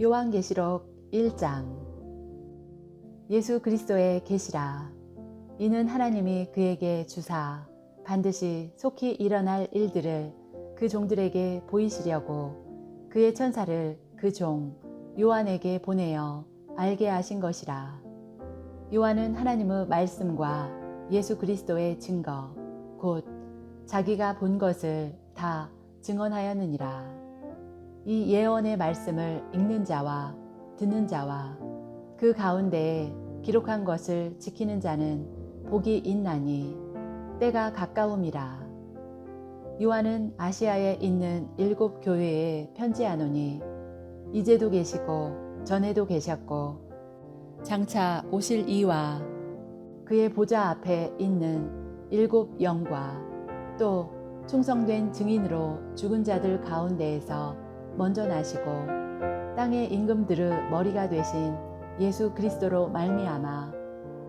요한계시록 1장. 예수 그리스도의 계시라. 이는 하나님이 그에게 주사 반드시 속히 일어날 일들을 그 종들에게 보이시려고 그의 천사를 그 종 요한에게 보내어 알게 하신 것이라. 요한은 하나님의 말씀과 예수 그리스도의 증거 곧 자기가 본 것을 다 증언하였느니라. 이 예언의 말씀을 읽는 자와 듣는 자와 그 가운데에 기록한 것을 지키는 자는 복이 있나니 때가 가까움이라. 요한은 아시아에 있는 7 교회에 편지하노니 이제도 계시고 전에도 계셨고 장차 오실 이와 그의 보좌 앞에 있는 7 영과 또 충성된 증인으로 죽은 자들 가운데에서 먼저 나시고 땅의 임금들의 머리가 되신 예수 그리스도로 말미암아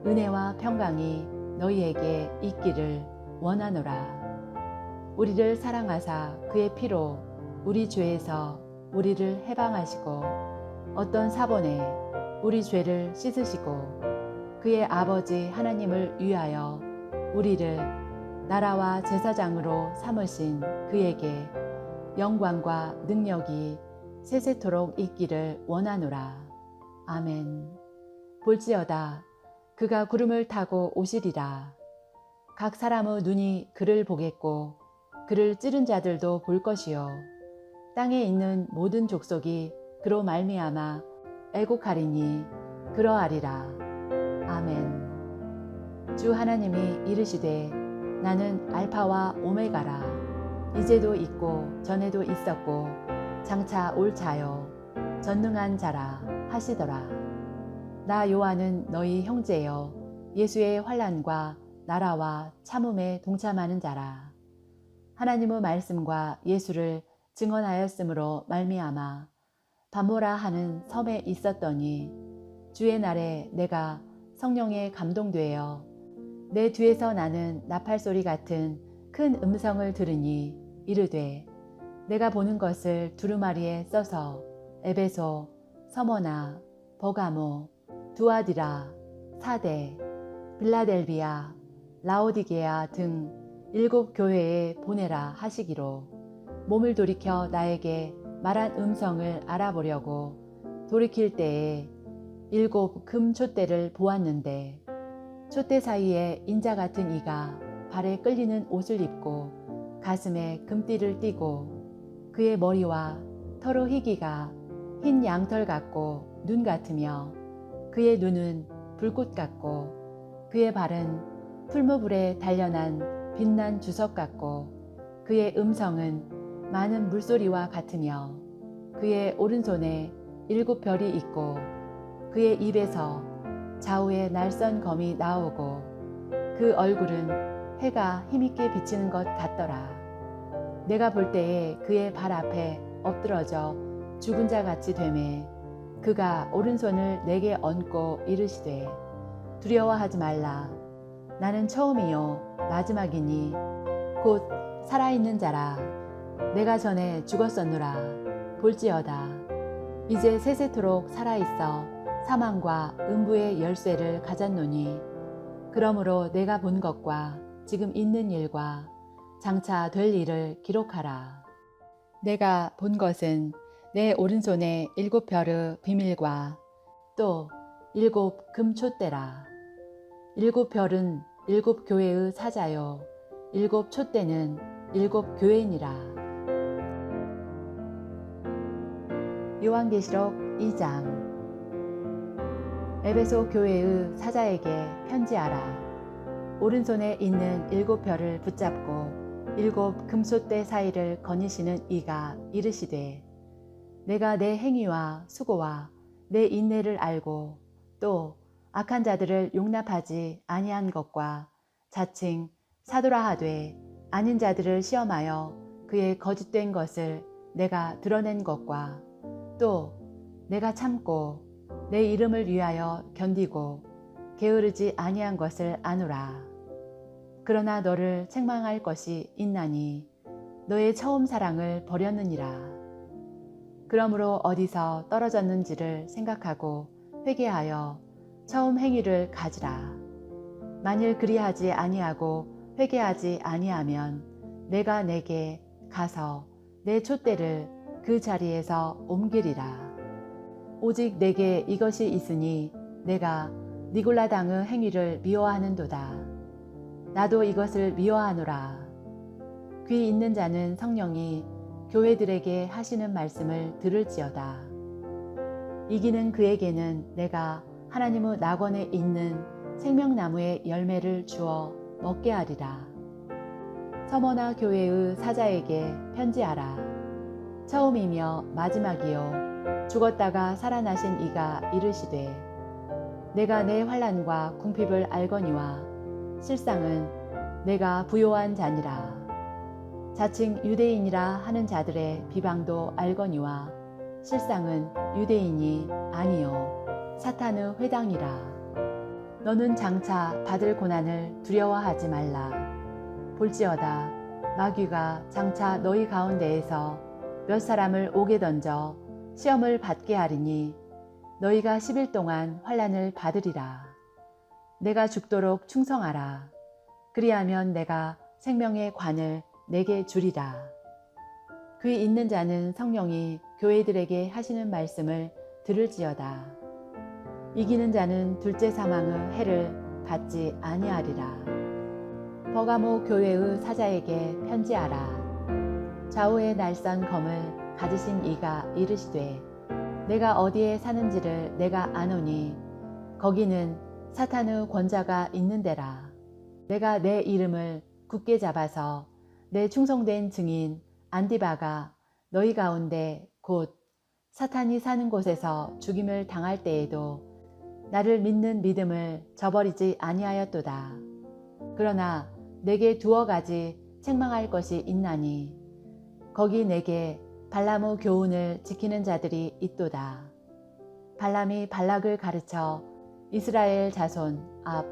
은혜와 평강이 너희에게 있기를 원하노라. 우리를 사랑하사 그의 피로 우리 죄에서 우리를 해방하시고 어떤 사본에 우리 죄를 씻으시고 그의 아버지 하나님을 위하여 우리를 나라와 제사장으로 삼으신 그에게 영광과 능력이 세세토록 있기를 원하노라. 아멘. 볼지어다 그가 구름을 타고 오시리라. 각 사람의 눈이 그를 보겠고 그를 찌른 자들도 볼 것이요 땅에 있는 모든 족속이 그로 말미암아 애곡하리니 그러하리라. 아멘. 주 하나님이 이르시되 나는 알파와 오메가라. 이제도 있고 전에도 있었고 장차 올 자요 전능한 자라 하시더라. 나 요한은 너희 형제여 예수의 환난과 나라와 참음에 동참하는 자라. 하나님의 말씀과 예수를 증언하였으므로 말미암아 바모라 하는 섬에 있었더니 주의 날에 내가 성령에 감동되어 내 뒤에서 나는 나팔소리 같은 큰 음성을 들으니 이르되 내가 보는 것을 두루마리에 써서 에베소, 서머나, 버가모, 두아디라, 사대, 빌라델비아, 라오디게아 등 7 교회에 보내라 하시기로 몸을 돌이켜 나에게 말한 음성을 알아보려고 돌이킬 때에 7 금 촛대를 보았는데 촛대 사이에 인자 같은 이가 발에 끌리는 옷을 입고 가슴에 금띠를 띠고 그의 머리와 털의 희기가 흰 양털 같고 눈 같으며 그의 눈은 불꽃 같고 그의 발은 풀무불에 단련한 빛난 주석 같고 그의 음성은 많은 물소리와 같으며 그의 오른손에 7 별이 있고 그의 입에서 좌우에 날선 검이 나오고 그 얼굴은 해가 힘있게 비치는 것 같더라. 내가 볼 때에 그의 발 앞에 엎드러져 죽은 자 같이 되매 그가 오른손을 내게 얹고 이르시되 두려워하지 말라. 나는 처음이요 마지막이니 곧 살아있는 자라. 내가 전에 죽었었노라. 볼지어다 이제 세세토록 살아있어 사망과 음부의 열쇠를 가졌노니 그러므로 내가 본 것과 지금 있는 일과 장차 될 일을 기록하라. 내가 본 것은 내 오른손에 7 별의 비밀과 또 7 금촛대라. 7 별은 7 교회의 사자요 7 촛대는 7 교회니라. 요한계시록 2장. 에베소 교회의 사자에게 편지하라. 오른손에 있는 7 별을 붙잡고 7 금솥대 사이를 거니시는 이가 이르시되 내가 내 행위와 수고와 내 인내를 알고 또 악한 자들을 용납하지 아니한 것과 자칭 사도라 하되 아닌 자들을 시험하여 그의 거짓된 것을 내가 드러낸 것과 또 내가 참고 내 이름을 위하여 견디고 게으르지 아니한 것을 아노라. 그러나 너를 책망할 것이 있나니 너의 처음 사랑을 버렸느니라. 그러므로 어디서 떨어졌는지를 생각하고 회개하여 처음 행위를 가지라. 만일 그리하지 아니하고 회개하지 아니하면 내가 내게 가서 내 촛대를 그 자리에서 옮기리라. 오직 내게 이것이 있으니 내가 니골라당의 행위를 미워하는도다. 나도 이것을 미워하노라. 귀 있는 자는 성령이 교회들에게 하시는 말씀을 들을지어다. 이기는 그에게는 내가 하나님의 낙원에 있는 생명나무의 열매를 주어 먹게 하리라. 서머나 교회의 사자에게 편지하라. 처음이며 마지막이요 죽었다가 살아나신 이가 이르시되 내가 내 환난과 궁핍을 알거니와 실상은 내가 부요한 자니라. 자칭 유대인이라 하는 자들의 비방도 알거니와 실상은 유대인이 아니요 사탄의 회당이라. 너는 장차 받을 고난을 두려워하지 말라. 볼지어다 마귀가 장차 너희 가운데에서 몇 사람을 옥에 던져 시험을 받게 하리니 너희가 10일 동안 환난을 받으리라. 내가 죽도록 충성하라. 그리하면 내가 생명의 관을 내게 주리라. 귀 있는 자는 성령이 교회들에게 하시는 말씀을 들을지어다. 이기는 자는 둘째 사망의 해를 받지 아니하리라. 버가모 교회의 사자에게 편지하라. 좌우의 날선 검을 가지신 이가 이르시되 내가 어디에 사는지를 내가 아노니 거기는 사탄의 권자가 있는 데라. 내가 내 이름을 굳게 잡아서 내 충성된 증인 안디바가 너희 가운데 곧 사탄이 사는 곳에서 죽임을 당할 때에도 나를 믿는 믿음을 저버리지 아니하였도다. 그러나 내게 두어 가지 책망할 것이 있나니 거기 내게 발람의 교훈을 지키는 자들이 있도다. 발람이 발락을 가르쳐 이스라엘 자손 앞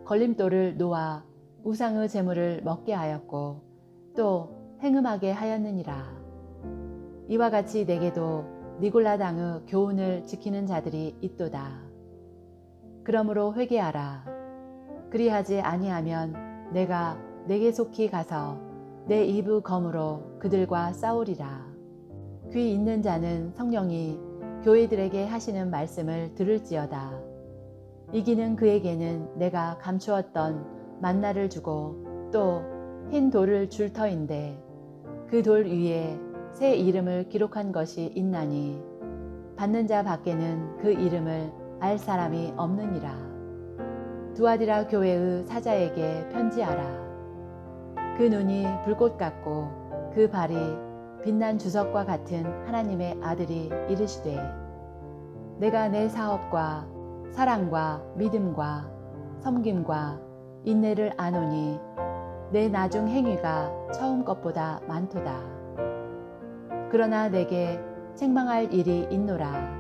걸림돌을 놓아 우상의 제물을 먹게 하였고 또 행음하게 하였느니라. 이와 같이 내게도 니골라당의 교훈을 지키는 자들이 있도다. 그러므로 회개하라. 그리하지 아니하면 내가 내게 속히 가서 내 입의 검으로 그들과 싸우리라. 귀 있는 자는 성령이 교회들에게 하시는 말씀을 들을지어다. 이기는 그에게는 내가 감추었던 만나를 주고 또 흰 돌을 줄 터인데 그 돌 위에 새 이름을 기록한 것이 있나니 받는 자 밖에는 그 이름을 알 사람이 없느니라. 두아디라 교회의 사자에게 편지하라. 그 눈이 불꽃 같고 그 발이 빛난 주석과 같은 하나님의 아들이 이르시되 내가 내 사업과 사랑과 믿음과 섬김과 인내를 아노니 내 나중 행위가 처음 것보다 많도다. 그러나 내게 책망할 일이 있노라.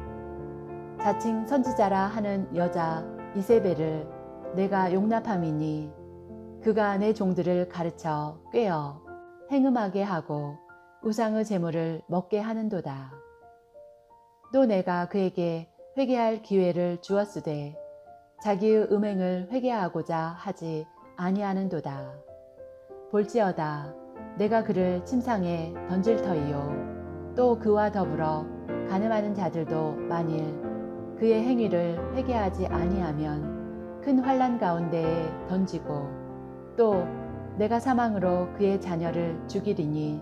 자칭 선지자라 하는 여자 이세벨을 내가 용납함이니 그가 내 종들을 가르쳐 꾀어 행음하게 하고 우상의 제물을 먹게 하는도다. 또 내가 그에게 회개할 기회를 주었으되 자기의 음행을 회개하고자 하지 아니하는도다. 볼지어다 내가 그를 침상에 던질 터이요 또 그와 더불어 간음하는 자들도 만일 그의 행위를 회개하지 아니하면 큰 환난 가운데에 던지고 또 내가 사망으로 그의 자녀를 죽이리니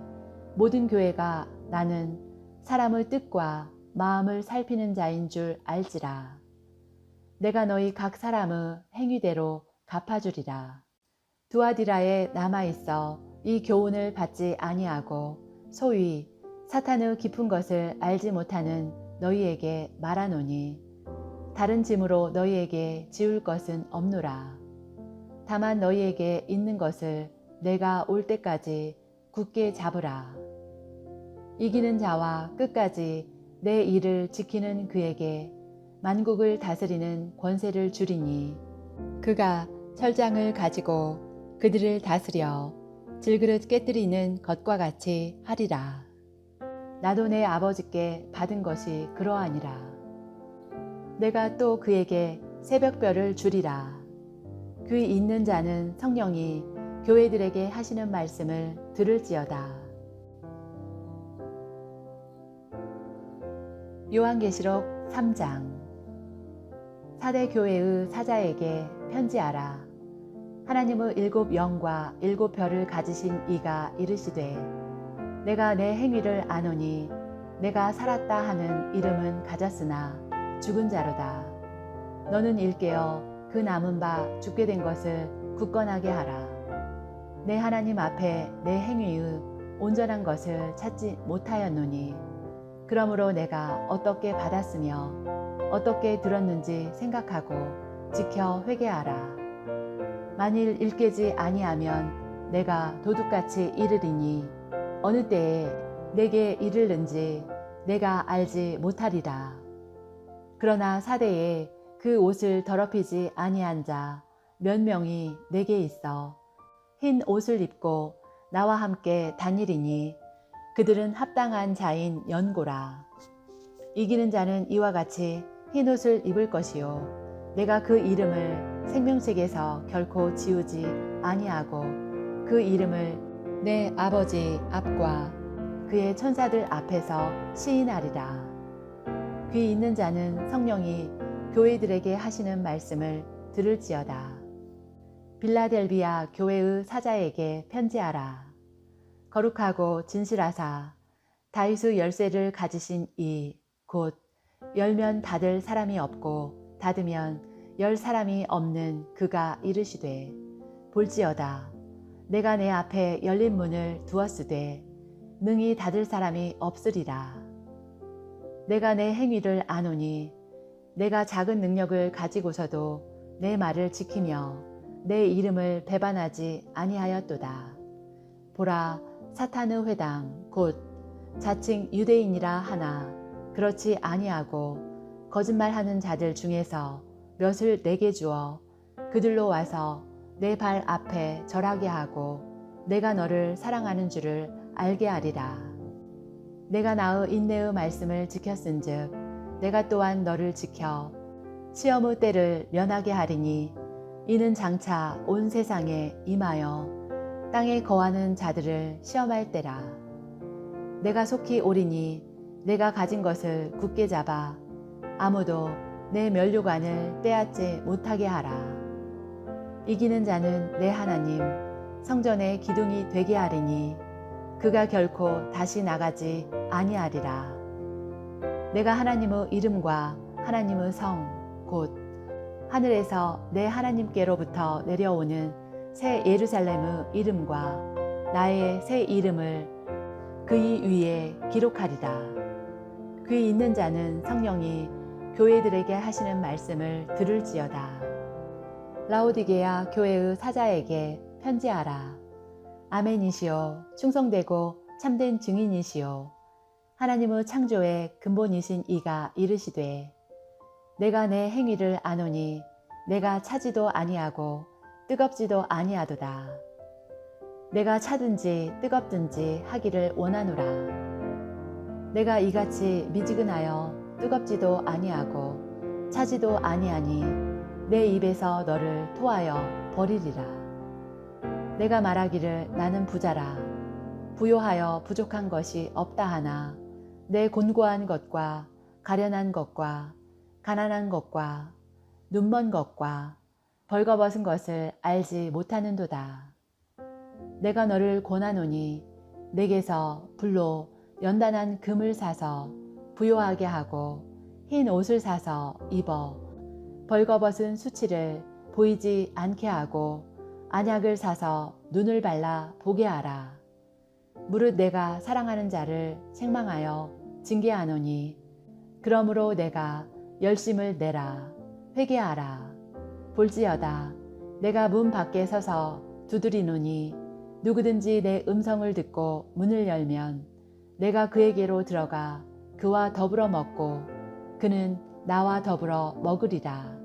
모든 교회가 나는 사람의 뜻과 마음을 살피는 자인 줄 알지라. 내가 너희 각 사람의 행위대로 갚아주리라. 두아디라에 남아있어 이 교훈을 받지 아니하고 소위 사탄의 깊은 것을 알지 못하는 너희에게 말하노니 다른 짐으로 너희에게 지울 것은 없노라. 다만 너희에게 있는 것을 내가 올 때까지 굳게 잡으라. 이기는 자와 끝까지 내 일을 지키는 그에게 만국을 다스리는 권세를 주리니 그가 철장을 가지고 그들을 다스려 질그릇 깨뜨리는 것과 같이 하리라. 나도 내 아버지께 받은 것이 그러하니라. 내가 또 그에게 새벽별을 주리라. 귀 있는 자는 성령이 교회들에게 하시는 말씀을 들을지어다. 요한계시록 3장. 사대 교회의 사자에게 편지하라. 하나님의 7 영과 7 별을 가지신 이가 이르시되, 내가 내 행위를 아노니 내가 살았다 하는 이름은 가졌으나 죽은 자로다. 너는 일깨어 그 남은 바 죽게 된 것을 굳건하게 하라. 내 하나님 앞에 내 행위의 온전한 것을 찾지 못하였노니, 그러므로 내가 어떻게 받았으며 어떻게 들었는지 생각하고 지켜 회개하라. 만일 일깨지 아니하면 내가 도둑같이 이르리니 어느 때에 내게 이르는지 내가 알지 못하리라. 그러나 사대에 그 옷을 더럽히지 아니한 자 몇 명이 내게 있어 흰 옷을 입고 나와 함께 다니리니 그들은 합당한 자인 연고라. 이기는 자는 이와 같이 흰 옷을 입을 것이요, 내가 그 이름을 생명책에서 결코 지우지 아니하고 그 이름을 내 아버지 앞과 그의 천사들 앞에서 시인하리라. 귀 있는 자는 성령이 교회들에게 하시는 말씀을 들을지어다. 빌라델비아 교회의 사자에게 편지하라. 거룩하고 진실하사 다윗의 열쇠를 가지신 이 곧 열면 닫을 사람이 없고 닫으면 열 사람이 없는 그가 이르시되, 볼지어다 내가 내 앞에 열린 문을 두었으되 능히 닫을 사람이 없으리라. 내가 내 행위를 아노니 내가 작은 능력을 가지고서도 내 말을 지키며 내 이름을 배반하지 아니하였도다. 보라, 사탄의 회당 곧 자칭 유대인이라 하나 그렇지 아니하고 거짓말하는 자들 중에서 몇을 내게 주어 그들로 와서 내 발 앞에 절하게 하고 내가 너를 사랑하는 줄을 알게 하리라. 내가 나의 인내의 말씀을 지켰은즉 내가 또한 너를 지켜 시험의 때를 면하게 하리니, 이는 장차 온 세상에 임하여 땅에 거하는 자들을 시험할 때라. 내가 속히 오리니 내가 가진 것을 굳게 잡아 아무도 내 면류관을 빼앗지 못하게 하라. 이기는 자는 내 하나님 성전의 기둥이 되게 하리니 그가 결코 다시 나가지 아니하리라. 내가 하나님의 이름과 하나님의 성 곧 하늘에서 내 하나님께로부터 내려오는 새 예루살렘의 이름과 나의 새 이름을 그의 위에 기록하리라. 귀 있는 자는 성령이 교회들에게 하시는 말씀을 들을지어다. 라오디게아 교회의 사자에게 편지하라. 아멘이시오. 충성되고 참된 증인이시오. 하나님의 창조의 근본이신 이가 이르시되, 내가 내 행위를 아노니 내가 차지도 아니하고 뜨겁지도 아니하도다. 내가 차든지 뜨겁든지 하기를 원하노라. 내가 이같이 미지근하여 뜨겁지도 아니하고 차지도 아니하니 내 입에서 너를 토하여 버리리라. 내가 말하기를 나는 부자라. 부요하여 부족한 것이 없다 하나 내 곤고한 것과 가련한 것과 가난한 것과 눈먼 것과 벌거벗은 것을 알지 못하는도다. 내가 너를 권하노니 내게서 불로 연단한 금을 사서 부요하게 하고 흰 옷을 사서 입어 벌거벗은 수치를 보이지 않게 하고 안약을 사서 눈을 발라 보게 하라. 무릇 내가 사랑하는 자를 책망하여 징계하노니, 그러므로 내가 열심을 내라. 회개하라. 볼지어다 내가 문 밖에 서서 두드리노니 누구든지 내 음성을 듣고 문을 열면 내가 그에게로 들어가 그와 더불어 먹고 그는 나와 더불어 먹으리라.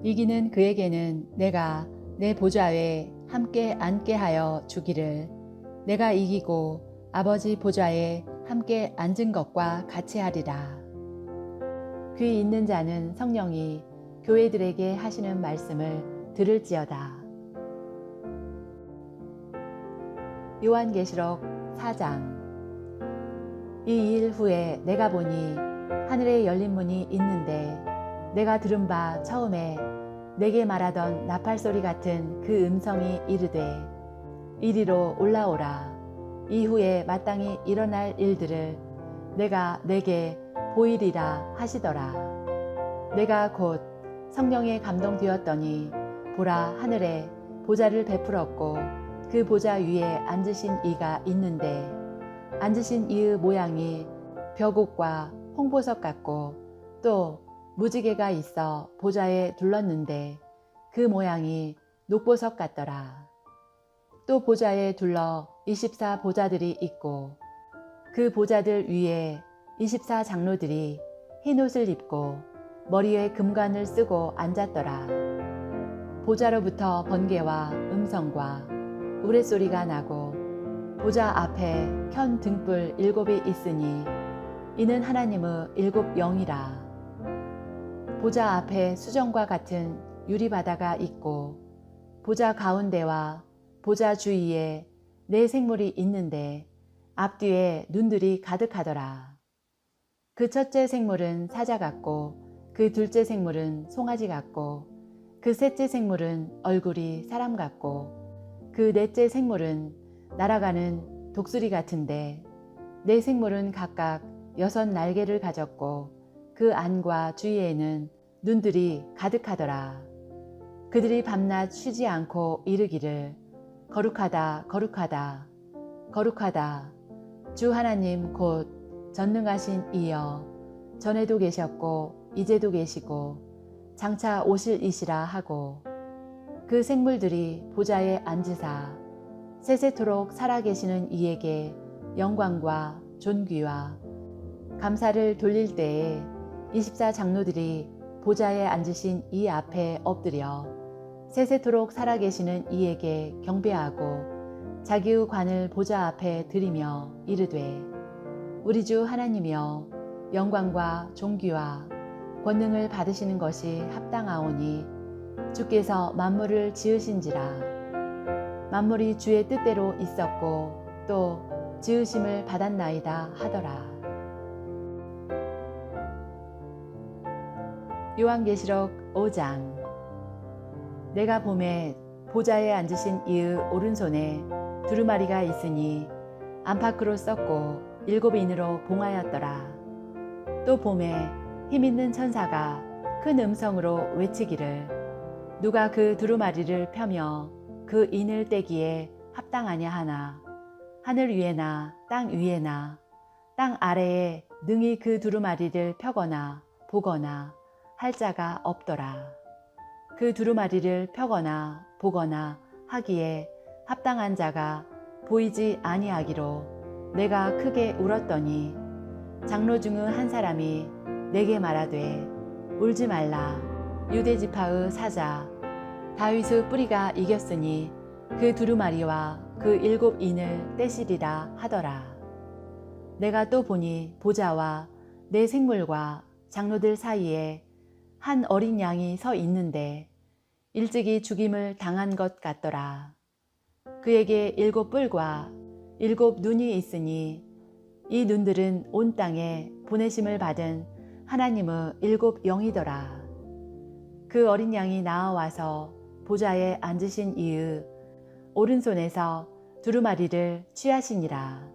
이기는 그에게는 내가 내 보좌에 함께 앉게 하여 주기를, 내가 이기고 아버지 보좌에 함께 앉은 것과 같이 하리라. 귀 있는 자는 성령이 교회들에게 하시는 말씀을 들을지어다. 요한계시록 4장. 이 일 후에 내가 보니 하늘에 열린 문이 있는데 내가 들은 바 처음에 내게 말하던 나팔소리 같은 그 음성이 이르되 이리로 올라오라. 이후에 마땅히 일어날 일들을 내가 내게 보이리라 하시더라. 내가 곧 성령에 감동되었더니 보라, 하늘에 보좌를 베풀었고 그 보좌 위에 앉으신 이가 있는데 앉으신 이의 모양이 벼곡과 홍보석 같고 또 무지개가 있어 보좌에 둘렀는데 그 모양이 녹보석 같더라. 또 보좌에 둘러 24 보좌들이 있고 그 보좌들 위에 24 장로들이 흰옷을 입고 머리에 금관을 쓰고 앉았더라. 보좌로부터 번개와 음성과 우레소리가 나고 보좌 앞에 켠 등불 7이 있으니 이는 하나님의 7 영이라. 보좌 앞에 수정과 같은 유리바다가 있고 보좌 가운데와 보좌 주위에 4 생물이 있는데 앞뒤에 눈들이 가득하더라. 그 첫째 생물은 사자 같고 그 둘째 생물은 송아지 같고 그 셋째 생물은 얼굴이 사람 같고 그 넷째 생물은 날아가는 독수리 같은데 4 생물은 각각 6 날개를 가졌고 그 안과 주위에는 눈들이 가득하더라. 그들이 밤낮 쉬지 않고 이르기를 거룩하다 거룩하다 거룩하다 주 하나님 곧 전능하신 이여 전에도 계셨고 이제도 계시고 장차 오실 이시라 하고 그 생물들이 보좌에 앉으사 세세토록 살아계시는 이에게 영광과 존귀와 감사를 돌릴 때에 24 장로들이 보좌에 앉으신 이 앞에 엎드려 세세토록 살아계시는 이에게 경배하고 자기의 관을 보좌 앞에 드리며 이르되 우리 주 하나님이여 영광과 존귀와 권능을 받으시는 것이 합당하오니 주께서 만물을 지으신지라. 만물이 주의 뜻대로 있었고 또 지으심을 받았나이다 하더라. 요한계시록 5장. 내가 보매 보좌에 앉으신 이의 오른손에 두루마리가 있으니 안팎으로 썼고 7인으로 봉하였더라. 또 보매 힘있는 천사가 큰 음성으로 외치기를 누가 그 두루마리를 펴며 그 인을 떼기에 합당하냐 하나 하늘 위에나 땅 위에나 땅 아래에 능히 그 두루마리를 펴거나 보거나 할 자가 없더라. 그 두루마리를 펴거나 보거나 하기에 합당한 자가 보이지 아니하기로 내가 크게 울었더니 장로 중의 한 사람이 내게 말하되 울지 말라. 유대지파의 사자 다윗의 뿌리가 이겼으니 그 두루마리와 그 7인을 떼시리라 하더라. 내가 또 보니 보좌와 4 생물과 장로들 사이에 한 어린 양이 서 있는데 일찍이 죽임을 당한 것 같더라. 그에게 7 뿔과 7 눈이 있으니 이 눈들은 온 땅에 보내심을 받은 하나님의 7 영이더라. 그 어린 양이 나아와서 보좌에 앉으신 이의 오른손에서 두루마리를 취하시니라.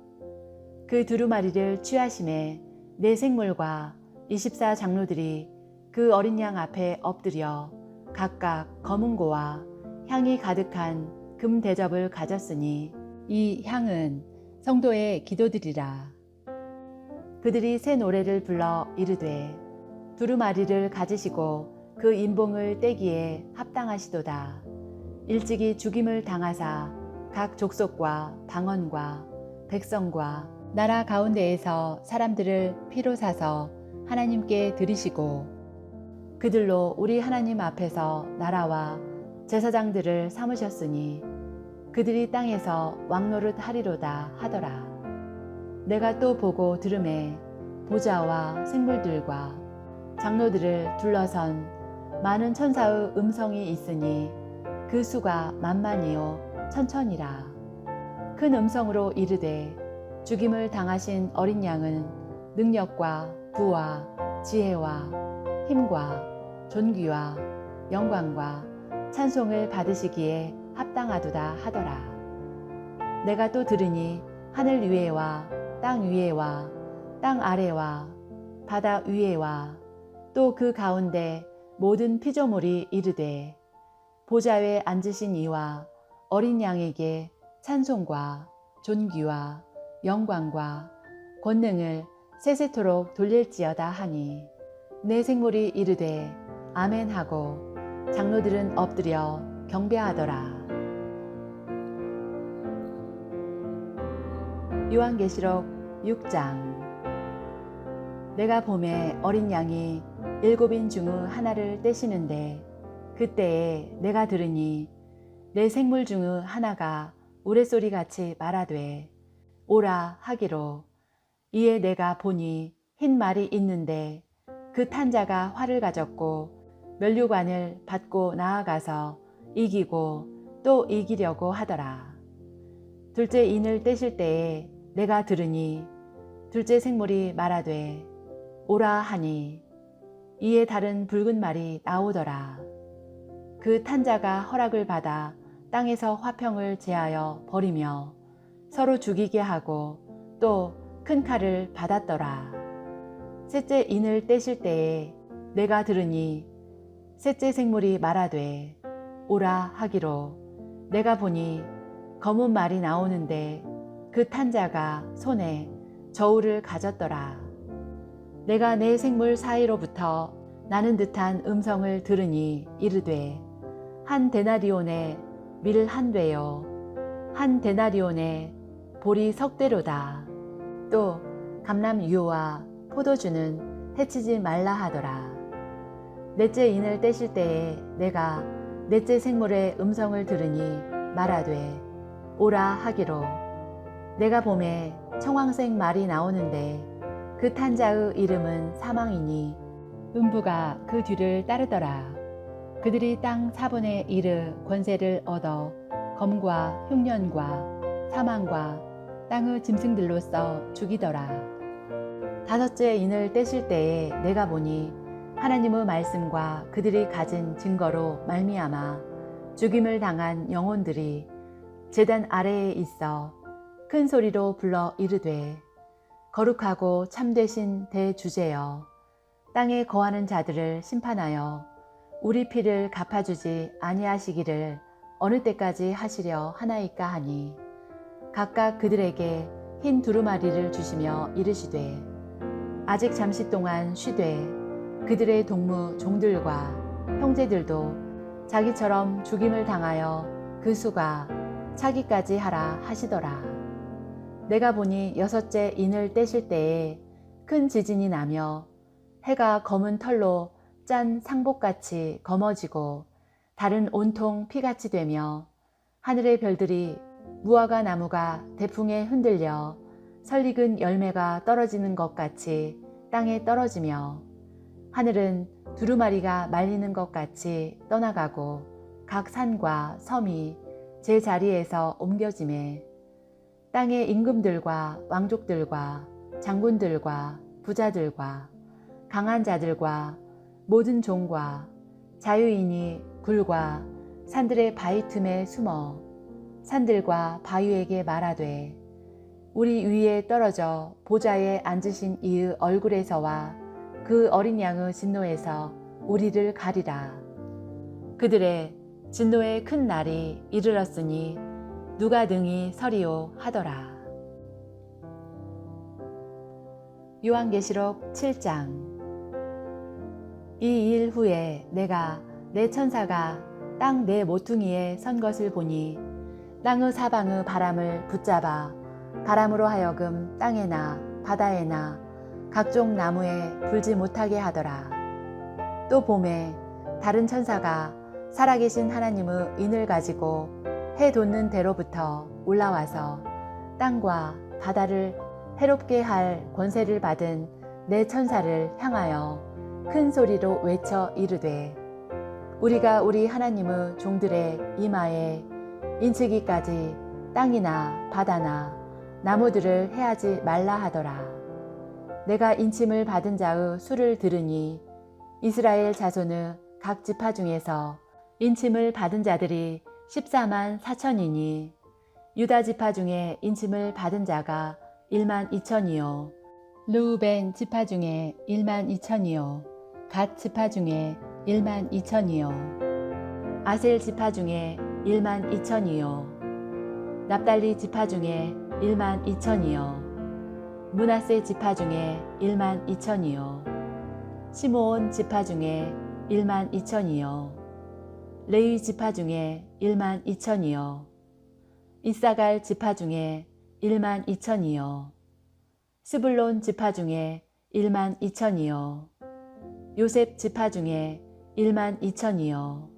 그 두루마리를 취하심에 4 생물과 24 장로들이 그 어린 양 앞에 엎드려 각각 검은고와 향이 가득한 금 대접을 가졌으니 이 향은 성도의 기도들이라. 그들이 새 노래를 불러 이르되 두루마리를 가지시고 그 인봉을 떼기에 합당하시도다. 일찍이 죽임을 당하사 각 족속과 방언과 백성과 나라 가운데에서 사람들을 피로 사서 하나님께 드리시고 그들로 우리 하나님 앞에서 나라와 제사장들을 삼으셨으니 그들이 땅에서 왕노릇 하리로다 하더라. 내가 또 보고 들음에 보좌와 생물들과 장로들을 둘러선 많은 천사의 음성이 있으니 그 수가 만만이요 천천이라. 큰 음성으로 이르되 죽임을 당하신 어린 양은 능력과 부와 지혜와 힘과 존귀와 영광과 찬송을 받으시기에 합당하도다 하더라. 내가 또 들으니 하늘 위에와 땅 위에와 땅 아래와 바다 위에와 또 그 가운데 모든 피조물이 이르되 보좌에 앉으신 이와 어린 양에게 찬송과 존귀와 영광과 권능을 세세토록 돌릴지어다 하니 내 생물이 이르되 아멘 하고 장로들은 엎드려 경배하더라. 요한계시록 6장. 내가 봄에 어린 양이 7인 중의 하나를 떼시는데 그때에 내가 들으니 내 생물 중의 하나가 우레소리같이 말하되 오라 하기로. 이에 내가 보니 흰 말이 있는데 그 탄 자가 활을 가졌고 면류관을 받고 나아가서 이기고 또 이기려고 하더라. 둘째 인을 떼실 때에 내가 들으니 둘째 생물이 말하되 오라 하니 이에 다른 붉은 말이 나오더라. 그 탄 자가 허락을 받아 땅에서 화평을 제하여 버리며 서로 죽이게 하고 또 큰 칼을 받았더라. 셋째 인을 떼실 때에 내가 들으니 셋째 생물이 말하되 오라 하기로. 내가 보니 검은 말이 나오는데 그 탄 자가 손에 저울을 가졌더라. 내가 내 생물 사이로부터 나는 듯한 음성을 들으니 이르되 한 데나리온에 밀 한 되요 한 데나리온에 보리 석 되로다. 또 감람유와 포도주는 해치지 말라 하더라. 넷째 인을 떼실 때에 내가 넷째 생물의 음성을 들으니 말하되 오라 하기로. 내가 봄에 청황색 말이 나오는데 그 탄 자의 이름은 사망이니 음부가 그 뒤를 따르더라. 그들이 땅 4분의 1의 권세를 얻어 검과 흉년과 사망과 땅의 짐승들로서 죽이더라. 다섯째 인을 떼실 때에 내가 보니 하나님의 말씀과 그들이 가진 증거로 말미암아 죽임을 당한 영혼들이 제단 아래에 있어 큰 소리로 불러 이르되 거룩하고 참되신 대주제여 땅에 거하는 자들을 심판하여 우리 피를 갚아주지 아니하시기를 어느 때까지 하시려 하나이까 하니 각각 그들에게 흰 두루마리를 주시며 이르시되 아직 잠시 동안 쉬되 그들의 동무 종들과 형제들도 자기처럼 죽임을 당하여 그 수가 차기까지 하라 하시더라. 내가 보니 여섯째 인을 떼실 때에 큰 지진이 나며 해가 검은 털로 짠 상복같이 검어지고 달은 온통 피같이 되며 하늘의 별들이 무화과 나무가 대풍에 흔들려 설익은 열매가 떨어지는 것 같이 땅에 떨어지며 하늘은 두루마리가 말리는 것 같이 떠나가고 각 산과 섬이 제 자리에서 옮겨지매 땅의 임금들과 왕족들과 장군들과 부자들과 강한 자들과 모든 종과 자유인이 굴과 산들의 바위 틈에 숨어 산들과 바위에게 말하되 우리 위에 떨어져 보좌에 앉으신 이의 얼굴에서와 그 어린 양의 진노에서 우리를 가리라. 그들의 진노의 큰 날이 이르렀으니 누가 능히 서리오 하더라. 요한계시록 7장. 이 일 후에 내가 내 천사가 땅 내 모퉁이에 선 것을 보니 땅의 사방의 바람을 붙잡아 바람으로 하여금 땅에나 바다에나 각종 나무에 불지 못하게 하더라. 또 봄에 다른 천사가 살아계신 하나님의 인을 가지고 해 돋는 대로부터 올라와서 땅과 바다를 해롭게 할 권세를 받은 내 천사를 향하여 큰 소리로 외쳐 이르되 우리가 우리 하나님의 종들의 이마에 인치기까지 땅이나 바다나 나무들을 해하지 말라 하더라. 내가 인침을 받은 자의 수를 들으니 이스라엘 자손의 각 지파 중에서 인침을 받은 자들이 14만 4천이니 유다 지파 중에 인침을 받은 자가 1만 2천이요 르우벤 지파 중에 1만 2천이요 갓 지파 중에 1만 2천이요 아셀 지파 중에 1만 2천이요 납달리 지파 중에 1만 2천이요 므낫세 지파 중에 1만 2천이요 시므온 지파 중에 1만 2천이요 레위 지파 중에 1만 2천이요 이사갈 지파 중에 1만 2천이요 스불론 지파 중에 1만 2천이요 요셉 지파 중에 1만 2천이요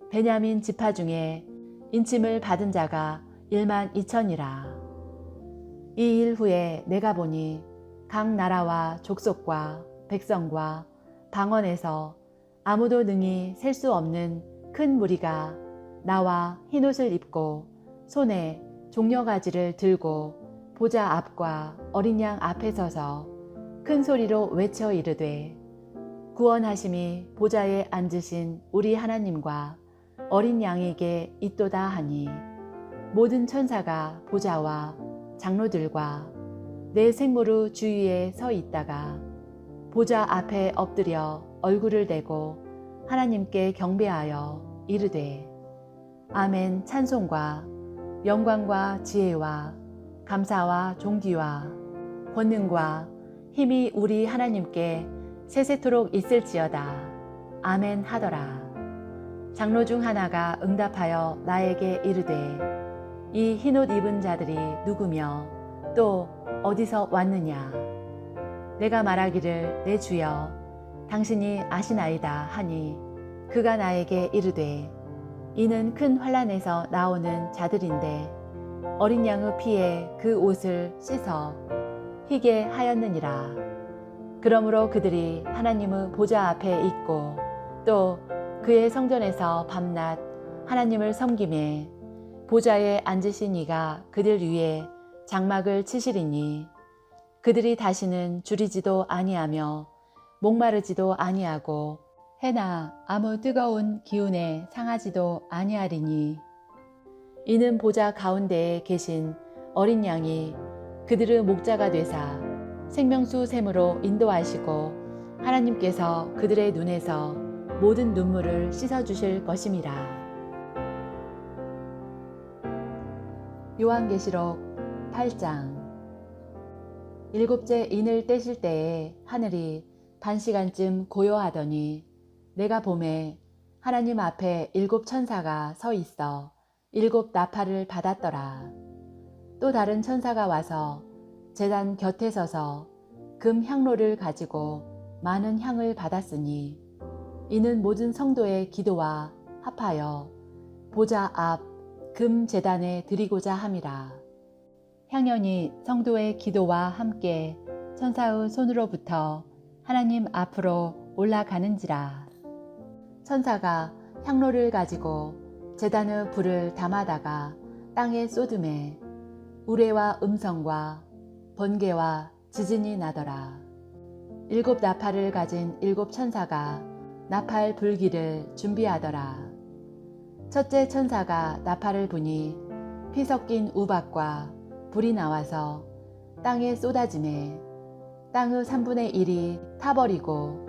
베냐민 지파 중에 인침을 받은 자가 1만 2천이라. 이 일 후에 내가 보니 각 나라와 족속과 백성과 방언에서 아무도 능히 셀 수 없는 큰 무리가 나와 흰옷을 입고 손에 종려가지를 들고 보좌 앞과 어린 양 앞에 서서 큰 소리로 외쳐 이르되 구원하심이 보좌에 앉으신 우리 하나님과 어린 양에게 있도다 하니 모든 천사가 보좌와 장로들과 내 생모의 주위에 서 있다가 보좌 앞에 엎드려 얼굴을 대고 하나님께 경배하여 이르되 아멘 찬송과 영광과 지혜와 감사와 존귀와 권능과 힘이 우리 하나님께 세세토록 있을지어다. 아멘 하더라. 장로 중 하나가 응답하여 나에게 이르되 이 흰옷 입은 자들이 누구며 또 어디서 왔느냐. 내가 말하기를 내 주여 당신이 아시나이다 하니 그가 나에게 이르되 이는 큰 환난에서 나오는 자들인데 어린 양의 피에 그 옷을 씻어 희게 하였느니라. 그러므로 그들이 하나님의 보좌 앞에 있고 또 그의 성전에서 밤낮 하나님을 섬기매 보좌에 앉으신 이가 그들 위에 장막을 치시리니 그들이 다시는 줄이지도 아니하며 목마르지도 아니하고 해나 아무 뜨거운 기운에 상하지도 아니하리니 이는 보좌 가운데에 계신 어린 양이 그들의 목자가 되사 생명수 샘으로 인도하시고 하나님께서 그들의 눈에서 모든 눈물을 씻어주실 것임이라. 요한계시록 8장. 일곱째 인을 떼실 때에 하늘이 반시간쯤 고요하더니 내가 보매 하나님 앞에 7 천사가 서 있어 7 나팔을 받았더라. 또 다른 천사가 와서 제단 곁에 서서 금 향로를 가지고 많은 향을 받았으니 이는 모든 성도의 기도와 합하여 보좌 앞 금 제단에 드리고자 함이라. 향연이 성도의 기도와 함께 천사의 손으로부터 하나님 앞으로 올라가는지라. 천사가 향로를 가지고 제단의 불을 담아다가 땅에 쏟음에 우레와 음성과 번개와 지진이 나더라. 7 나팔을 가진 7 천사가 나팔 불기를 준비하더라. 첫째 천사가 나팔을 부니 피 섞인 우박과 불이 나와서 땅에 쏟아지매 땅의 3분의 1이 타버리고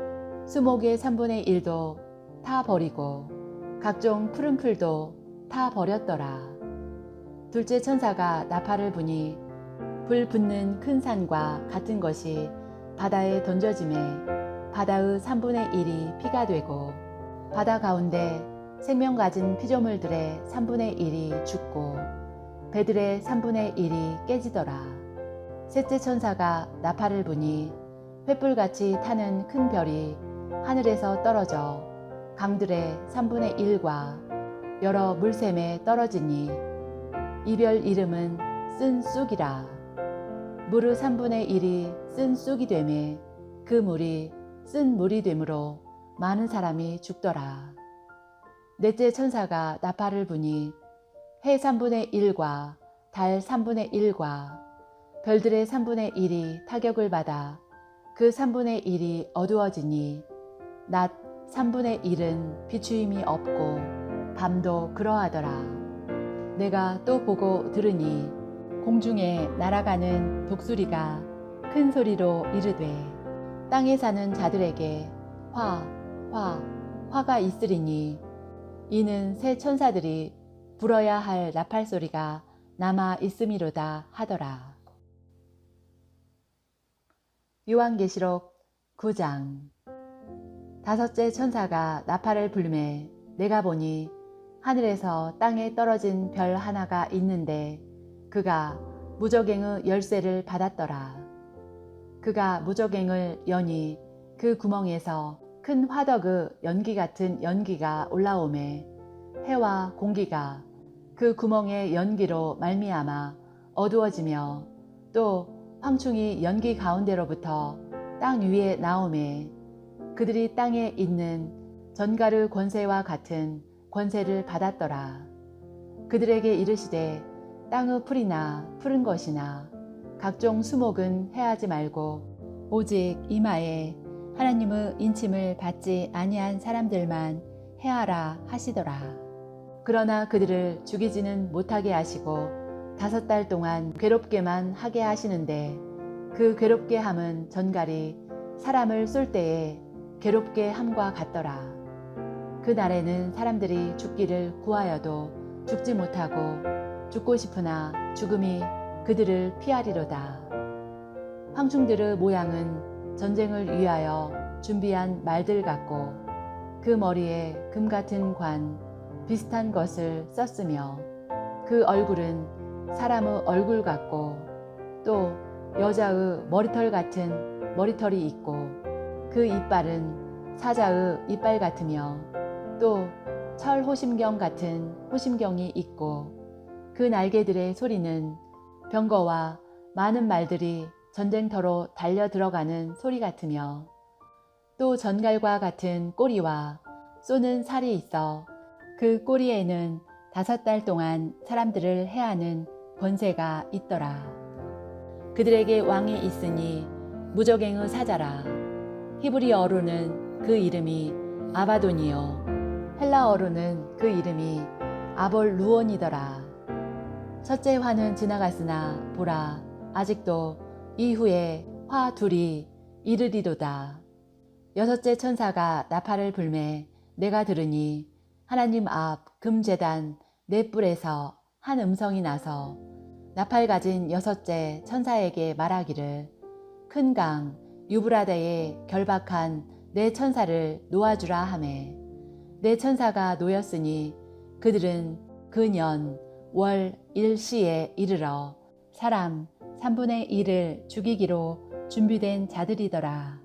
수목의 3분의 1도 타버리고 각종 푸른 풀도 타버렸더라. 둘째 천사가 나팔을 부니 불 붙는 큰 산과 같은 것이 바다에 던져지매 바다의 3분의 1이 피가 되고 바다 가운데 생명 가진 피조물들의 3분의 1이 죽고 배들의 3분의 1이 깨지더라. 셋째 천사가 나팔을 부니 횃불같이 타는 큰 별이 하늘에서 떨어져 강들의 3분의 1과 여러 물샘에 떨어지니 이 별 이름은 쓴 쑥이라. 물의 3분의 1이 쓴 쑥이 되매 그 물이 쓴 물이 되므로 많은 사람이 죽더라. 넷째 천사가 나팔을 부니 해 3분의 1과 달 3분의 1과 별들의 3분의 1이 타격을 받아 그 3분의 1이 어두워지니 낮 3분의 1은 비추임이 없고 밤도 그러하더라. 내가 또 보고 들으니 공중에 날아가는 독수리가 큰 소리로 이르되 땅에 사는 자들에게 화가 있으리니 이는 새 천사들이 불어야 할 나팔 소리가 남아 있음이로다 하더라. 요한계시록 9장. 다섯째 천사가 나팔을 불매 내가 보니 하늘에서 땅에 떨어진 별 하나가 있는데 그가 무저갱의 열쇠를 받았더라. 그가 무저갱을 여니 그 구멍에서 큰 화덕의 연기 같은 연기가 올라오매 해와 공기가 그 구멍의 연기로 말미암아 어두워지며 또 황충이 연기 가운데로부터 땅 위에 나오매 그들이 땅에 있는 전갈의 권세와 같은 권세를 받았더라. 그들에게 이르시되 땅의 풀이나 푸른 것이나 각종 수목은 해하지 말고 오직 이마에 하나님의 인침을 받지 아니한 사람들만 해하라 하시더라. 그러나 그들을 죽이지는 못하게 하시고 5달 동안 괴롭게만 하게 하시는데 그 괴롭게 함은 전갈이 사람을 쏠 때에 괴롭게 함과 같더라. 그 날에는 사람들이 죽기를 구하여도 죽지 못하고 죽고 싶으나 죽음이 그들을 피하리로다. 황충들의 모양은 전쟁을 위하여 준비한 말들 같고 그 머리에 금 같은 관 비슷한 것을 썼으며 그 얼굴은 사람의 얼굴 같고 또 여자의 머리털 같은 머리털이 있고 그 이빨은 사자의 이빨 같으며 또 철 호심경 같은 호심경이 있고 그 날개들의 소리는 병거와 많은 말들이 전쟁터로 달려 들어가는 소리 같으며 또 전갈과 같은 꼬리와 쏘는 살이 있어 그 꼬리에는 5달 동안 사람들을 해하는 권세가 있더라. 그들에게 왕이 있으니 무저갱의 사자라. 히브리어로는 그 이름이 아바돈이요 헬라어로는 그 이름이 아볼루온이더라. 첫째 화는 지나갔으나 보라 아직도 이후에 화 둘이 이르리로다. 여섯째 천사가 나팔을 불매 내가 들으니 하나님 앞 금제단 넷불에서 한 음성이 나서 나팔 가진 여섯째 천사에게 말하기를 큰 강 유브라데에 결박한 네 천사를 놓아주라 하매 네 천사가 놓였으니 그들은 그 년 월 일시에 이르러 사람 3분의 1을 죽이기로 준비된 자들이더라.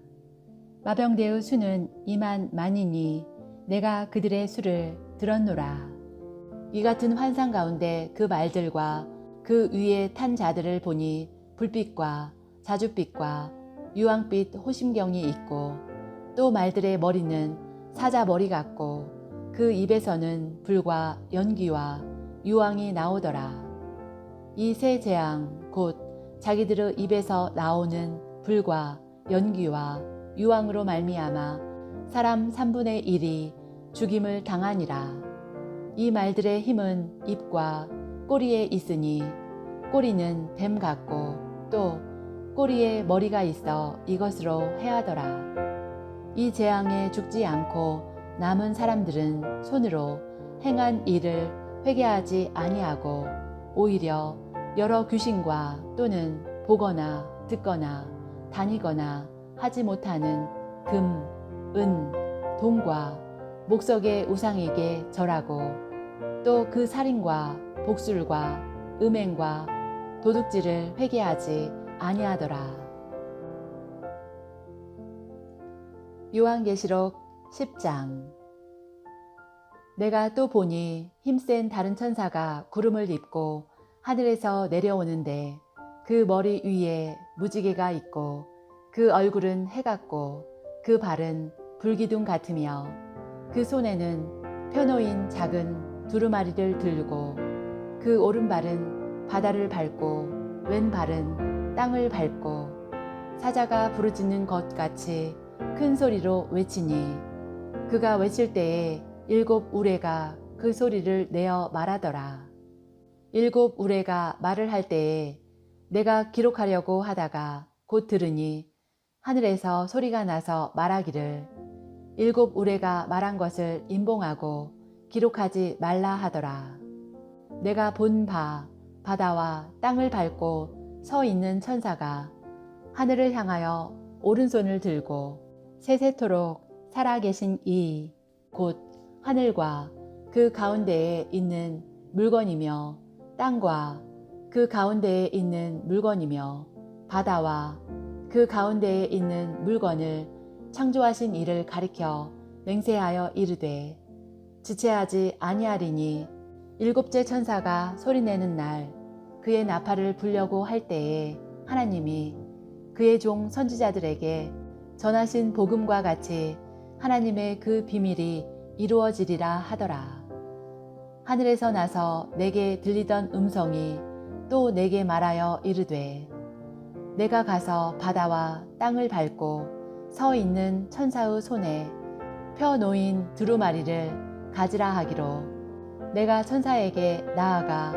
마병대의 수는 2만 만이니 내가 그들의 수를 들었노라. 이 같은 환상 가운데 그 말들과 그 위에 탄 자들을 보니 불빛과 자줏빛과 유황빛 호심경이 있고 또 말들의 머리는 사자 머리 같고 그 입에서는 불과 연기와 유황이 나오더라. 이 세 재앙 곧 자기들의 입에서 나오는 불과 연기와 유황으로 말미암아 사람 3분의 1이 죽임을 당하니라. 이 말들의 힘은 입과 꼬리에 있으니 꼬리는 뱀 같고 또 꼬리에 머리가 있어 이것으로 해하더라. 이 재앙에 죽지 않고 남은 사람들은 손으로 행한 일을 회개하지 아니하고 오히려 여러 귀신과 또는 보거나 듣거나 다니거나 하지 못하는 금, 은, 동과 목석의 우상에게 절하고 또 그 살인과 복술과 음행과 도둑질을 회개하지 아니하더라. 요한계시록 10장. 내가 또 보니 힘센 다른 천사가 구름을 입고 하늘에서 내려오는데 그 머리 위에 무지개가 있고 그 얼굴은 해 같고 그 발은 불기둥 같으며 그 손에는 펴놓인 작은 두루마리를 들고 그 오른발은 바다를 밟고 왼발은 땅을 밟고 사자가 부르짖는 것 같이 큰 소리로 외치니 그가 외칠 때에 7 우레가 그 소리를 내어 말하더라. 7 우레가 말을 할 때에 내가 기록하려고 하다가 곧 들으니 하늘에서 소리가 나서 말하기를 7 우레가 말한 것을 임봉하고 기록하지 말라 하더라. 내가 본 바 바다와 땅을 밟고 서 있는 천사가 하늘을 향하여 오른손을 들고 세세토록 살아계신 이 곧 하늘과 그 가운데에 있는 물건이며 땅과 그 가운데에 있는 물건이며 바다와 그 가운데에 있는 물건을 창조하신 이를 가리켜 맹세하여 이르되 지체하지 아니하리니 7째 천사가 소리내는 날 그의 나팔을 불려고 할 때에 하나님이 그의 종 선지자들에게 전하신 복음과 같이 하나님의 그 비밀이 이루어지리라 하더라. 하늘에서 나서 내게 들리던 음성이 또 내게 말하여 이르되 내가 가서 바다와 땅을 밟고 서 있는 천사의 손에 펴 놓인 두루마리를 가지라 하기로 내가 천사에게 나아가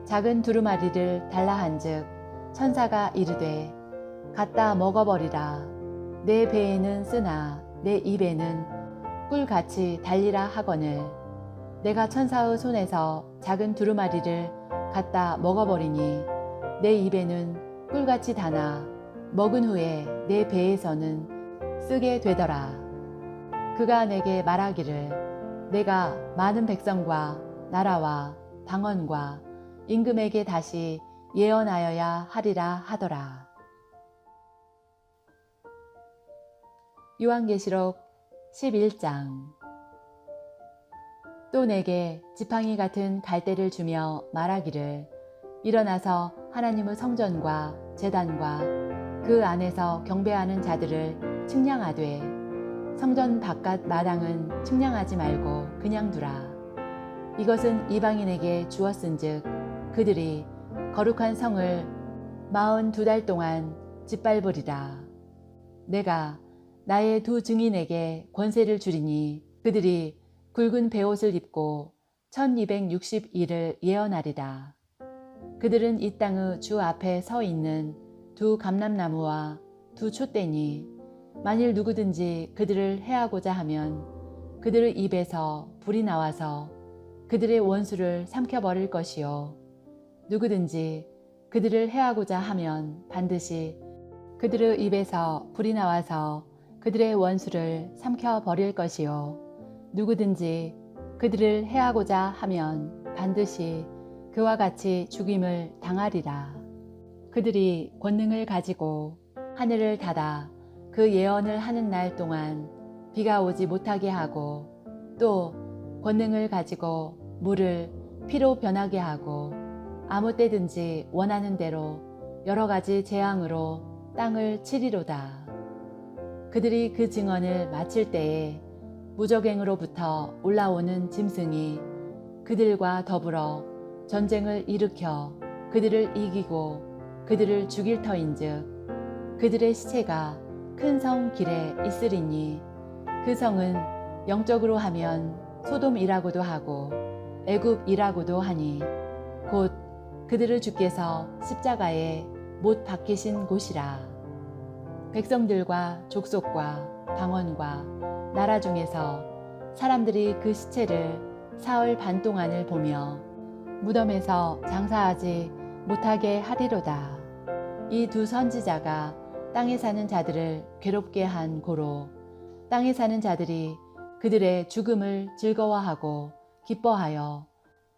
작은 두루마리를 달라 한즉 천사가 이르되 갖다 먹어버리라. 내 배에는 쓰나 내 입에는 꿀같이 달리라 하거늘 내가 천사의 손에서 작은 두루마리를 갖다 먹어버리니 내 입에는 꿀같이 다나 먹은 후에 내 배에서는 쓰게 되더라. 그가 내게 말하기를 내가 많은 백성과 나라와 방언과 임금에게 다시 예언하여야 하리라 하더라. 요한계시록 11장. 또 내게 지팡이 같은 갈대를 주며 말하기를 일어나서 하나님의 성전과 제단과 그 안에서 경배하는 자들을 측량하되 성전 바깥 마당은 측량하지 말고 그냥 두라. 이것은 이방인에게 주었은즉 그들이 거룩한 성을 42달 동안 짓밟으리라. 내가 나의 2 증인에게 권세를 주리니 그들이 굵은 베옷을 입고 1260일을 예언하리라. 그들은 이 땅의 주 앞에 서 있는 2 감람나무와 2 촛대니 만일 누구든지 그들을 해하고자 하면 그들의 입에서 불이 나와서 그들의 원수를 삼켜버릴 것이요 누구든지 그들을 해하고자 하면 반드시 그들의 입에서 불이 나와서 그들의 원수를 삼켜버릴 것이요 누구든지 그들을 해하고자 하면 반드시 그와 같이 죽임을 당하리라. 그들이 권능을 가지고 하늘을 닫아 그 예언을 하는 날 동안 비가 오지 못하게 하고 또 권능을 가지고 물을 피로 변하게 하고 아무 때든지 원하는 대로 여러 가지 재앙으로 땅을 치리로다. 그들이 그 증언을 마칠 때에 무적행으로부터 올라오는 짐승이 그들과 더불어 전쟁을 일으켜 그들을 이기고 그들을 죽일 터인즉 그들의 시체가 큰 성 길에 있으리니 그 성은 영적으로 하면 소돔이라고도 하고 애굽이라고도 하니 곧 그들을 주께서 십자가에 못 박히신 곳이라. 백성들과 족속과 방언과 나라 중에서 사람들이 그 시체를 사흘 반 동안을 보며 무덤에서 장사하지 못하게 하리로다. 이 2 선지자가 땅에 사는 자들을 괴롭게 한 고로 땅에 사는 자들이 그들의 죽음을 즐거워하고 기뻐하여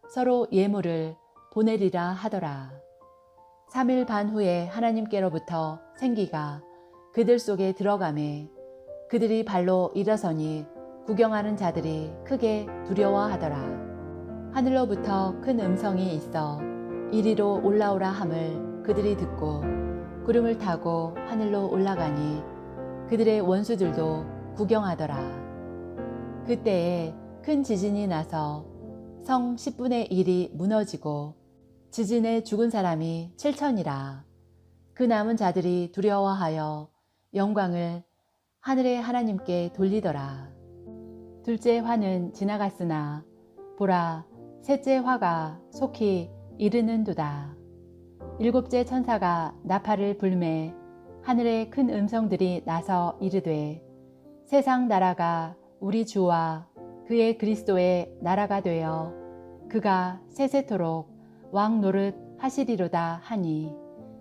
서로 예물을 보내리라 하더라. 3일 반 후에 하나님께로부터 생기가 그들 속에 들어가매 그들이 발로 일어서니 구경하는 자들이 크게 두려워하더라. 하늘로부터 큰 음성이 있어 이리로 올라오라 함을 그들이 듣고 구름을 타고 하늘로 올라가니 그들의 원수들도 구경하더라. 그때에 큰 지진이 나서 성 10분의 1이 무너지고 지진에 죽은 사람이 7천이라. 그 남은 자들이 두려워하여 영광을 하늘의 하나님께 돌리더라. 둘째 화는 지나갔으나 보라, 셋째 화가 속히 이르는도다. 일곱째 천사가 나팔을 불매 하늘의 큰 음성들이 나서 이르되 세상 나라가 우리 주와 그의 그리스도의 나라가 되어 그가 세세토록 왕 노릇 하시리로다 하니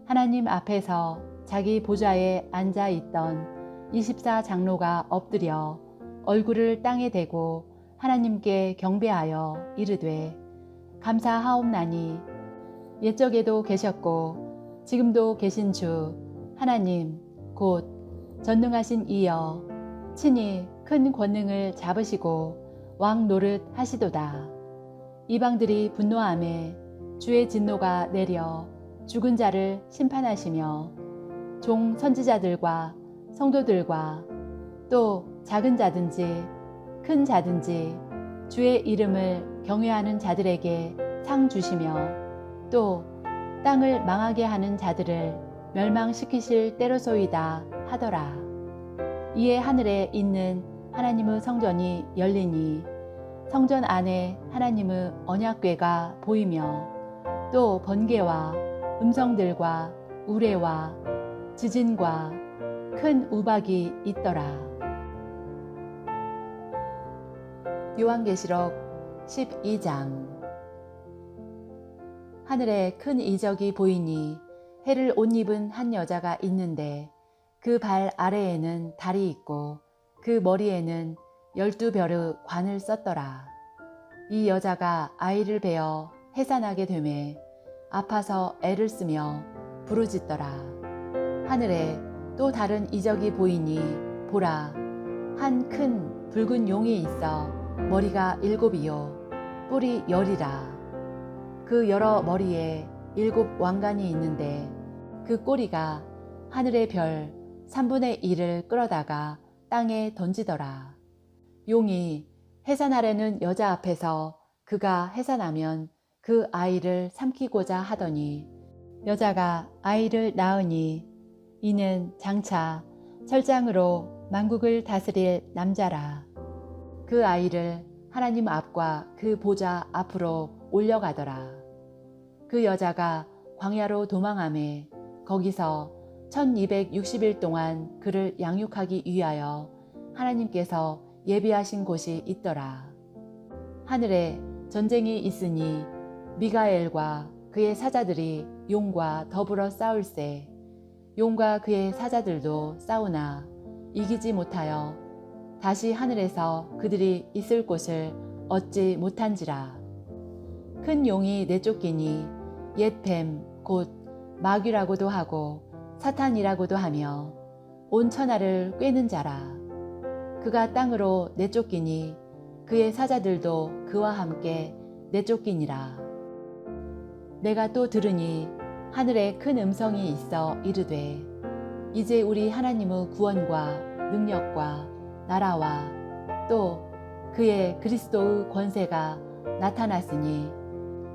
하나님 앞에서 자기 보좌에 앉아 있던 24장로가 엎드려 얼굴을 땅에 대고 하나님께 경배하여 이르되 감사하옵나니 옛적에도 계셨고 지금도 계신 주 하나님 곧 전능하신 이여 친히 큰 권능을 잡으시고 왕 노릇 하시도다. 이방들이 분노하매 주의 진노가 내려 죽은 자를 심판하시며 종 선지자들과 성도들과 또 작은 자든지 큰 자든지 주의 이름을 경외하는 자들에게 상 주시며 또 땅을 망하게 하는 자들을 멸망시키실 때로소이다 하더라. 이에 하늘에 있는 하나님의 성전이 열리니 성전 안에 하나님의 언약궤가 보이며 또 번개와 음성들과 우레와 지진과 큰 우박이 있더라. 요한계시록 12장. 하늘에 큰 이적이 보이니 해를 옷 입은 한 여자가 있는데 그 발 아래에는 달이 있고 그 머리에는 12별의 관을 썼더라. 이 여자가 아이를 베어 해산하게 되매 아파서 애를 쓰며 부르짖더라. 하늘에 또 다른 이적이 보이니 보라, 한 큰 붉은 용이 있어 머리가 7이요 뿔이 10이라. 그 여러 머리에 7 왕관이 있는데 그 꼬리가 하늘의 별 3분의 1을 끌어다가 땅에 던지더라. 용이 해산하려는 여자 앞에서 그가 해산하면 그 아이를 삼키고자 하더니 여자가 아이를 낳으니 이는 장차 철장으로 만국을 다스릴 남자라. 그 아이를 하나님 앞과 그 보좌 앞으로 올려가더라. 그 여자가 광야로 도망하매 거기서 1260일 동안 그를 양육하기 위하여 하나님께서 예비하신 곳이 있더라. 하늘에 전쟁이 있으니 미가엘과 그의 사자들이 용과 더불어 싸울세. 용과 그의 사자들도 싸우나 이기지 못하여 다시 하늘에서 그들이 있을 곳을 얻지 못한지라. 큰 용이 내쫓기니 옛 뱀 곧 마귀라고도 하고 사탄이라고도 하며 온 천하를 꿰는 자라. 그가 땅으로 내쫓기니 그의 사자들도 그와 함께 내쫓기니라. 내가 또 들으니 하늘에 큰 음성이 있어 이르되 이제 우리 하나님의 구원과 능력과 나라와 또 그의 그리스도의 권세가 나타났으니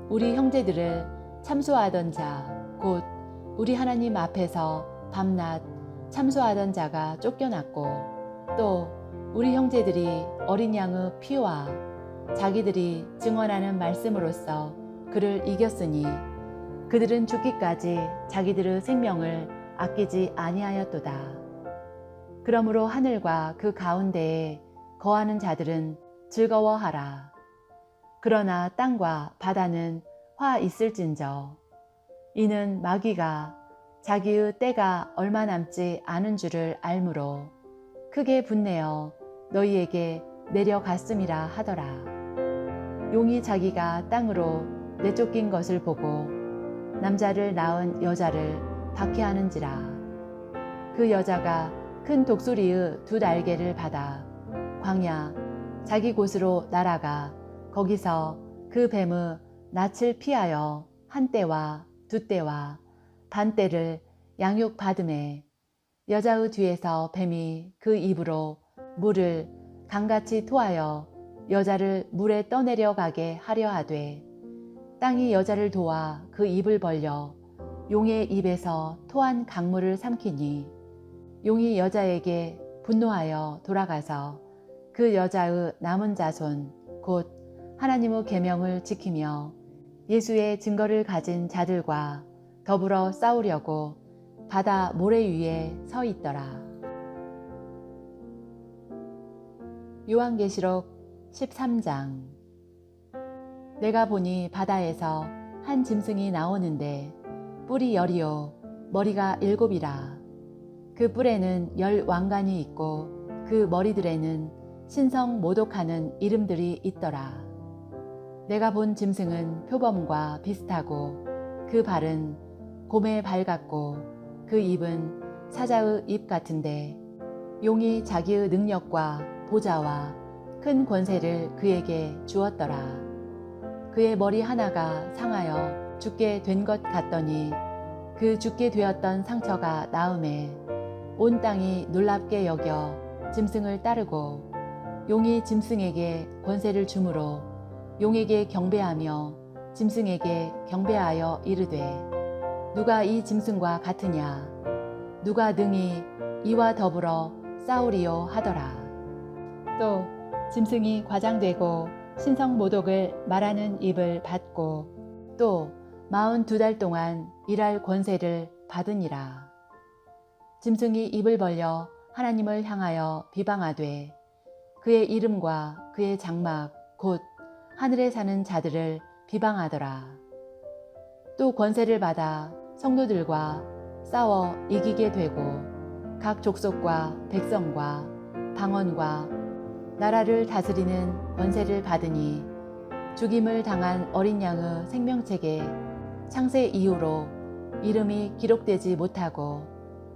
우리 형제들을 참소하던 자 곧 우리 하나님 앞에서 밤낮 참소하던 자가 쫓겨났고 또 우리 형제들이 어린 양의 피와 자기들이 증언하는 말씀으로써 그를 이겼으니 그들은 죽기까지 자기들의 생명을 아끼지 아니하였도다. 그러므로 하늘과 그 가운데에 거하는 자들은 즐거워하라. 그러나 땅과 바다는 화 있을진저 이는 마귀가 자기의 때가 얼마 남지 않은 줄을 알므로 크게 분내어 너희에게 내려갔음이라 하더라. 용이 자기가 땅으로 내쫓긴 것을 보고 남자를 낳은 여자를 박해하는지라. 그 여자가 큰 독수리의 2 날개를 받아 광야 자기 곳으로 날아가 거기서 그 뱀의 낯을 피하여 1 때와 2 때와 반때를 양육 받음에 여자의 뒤에서 뱀이 그 입으로 물을 강같이 토하여 여자를 물에 떠내려가게 하려 하되 땅이 여자를 도와 그 입을 벌려 용의 입에서 토한 강물을 삼키니 용이 여자에게 분노하여 돌아가서 그 여자의 남은 자손 곧 하나님의 계명을 지키며 예수의 증거를 가진 자들과 더불어 싸우려고 바다 모래 위에 서 있더라. 요한계시록 13장. 내가 보니 바다에서 한 짐승이 나오는데 뿔이 10이요 머리가 7이라. 그 뿔에는 10 왕관이 있고 그 머리들에는 신성 모독하는 이름들이 있더라. 내가 본 짐승은 표범과 비슷하고 그 발은 곰의 발 같고 그 입은 사자의 입 같은데 용이 자기의 능력과 보좌와 큰 권세를 그에게 주었더라. 그의 머리 하나가 상하여 죽게 된 것 같더니 그 죽게 되었던 상처가 나음에 온 땅이 놀랍게 여겨 짐승을 따르고 용이 짐승에게 권세를 주므로 용에게 경배하며 짐승에게 경배하여 이르되 누가 이 짐승과 같으냐 누가 능히 이와 더불어 싸우리요 하더라. 또 짐승이 과장되고 신성모독을 말하는 입을 받고 또 42달 동안 일할 권세를 받으니라. 짐승이 입을 벌려 하나님을 향하여 비방하되 그의 이름과 그의 장막 곧 하늘에 사는 자들을 비방하더라. 또 권세를 받아 성도들과 싸워 이기게 되고 각 족속과 백성과 방언과 나라를 다스리는 권세를 받으니 죽임을 당한 어린 양의 생명책에 창세 이후로 이름이 기록되지 못하고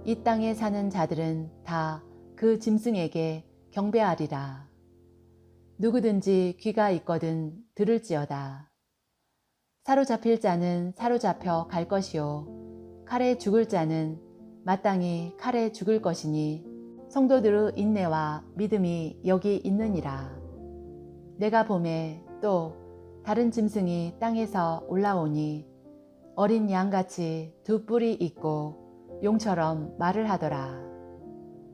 이 땅에 사는 자들은 다 그 짐승에게 경배하리라. 누구든지 귀가 있거든 들을지어다. 사로잡힐 자는 사로잡혀 갈 것이요 칼에 죽을 자는 마땅히 칼에 죽을 것이니 성도들의 인내와 믿음이 여기 있느니라. 내가 보매 또 다른 짐승이 땅에서 올라오니 어린 양같이 2 뿔이 있고 용처럼 말을 하더라.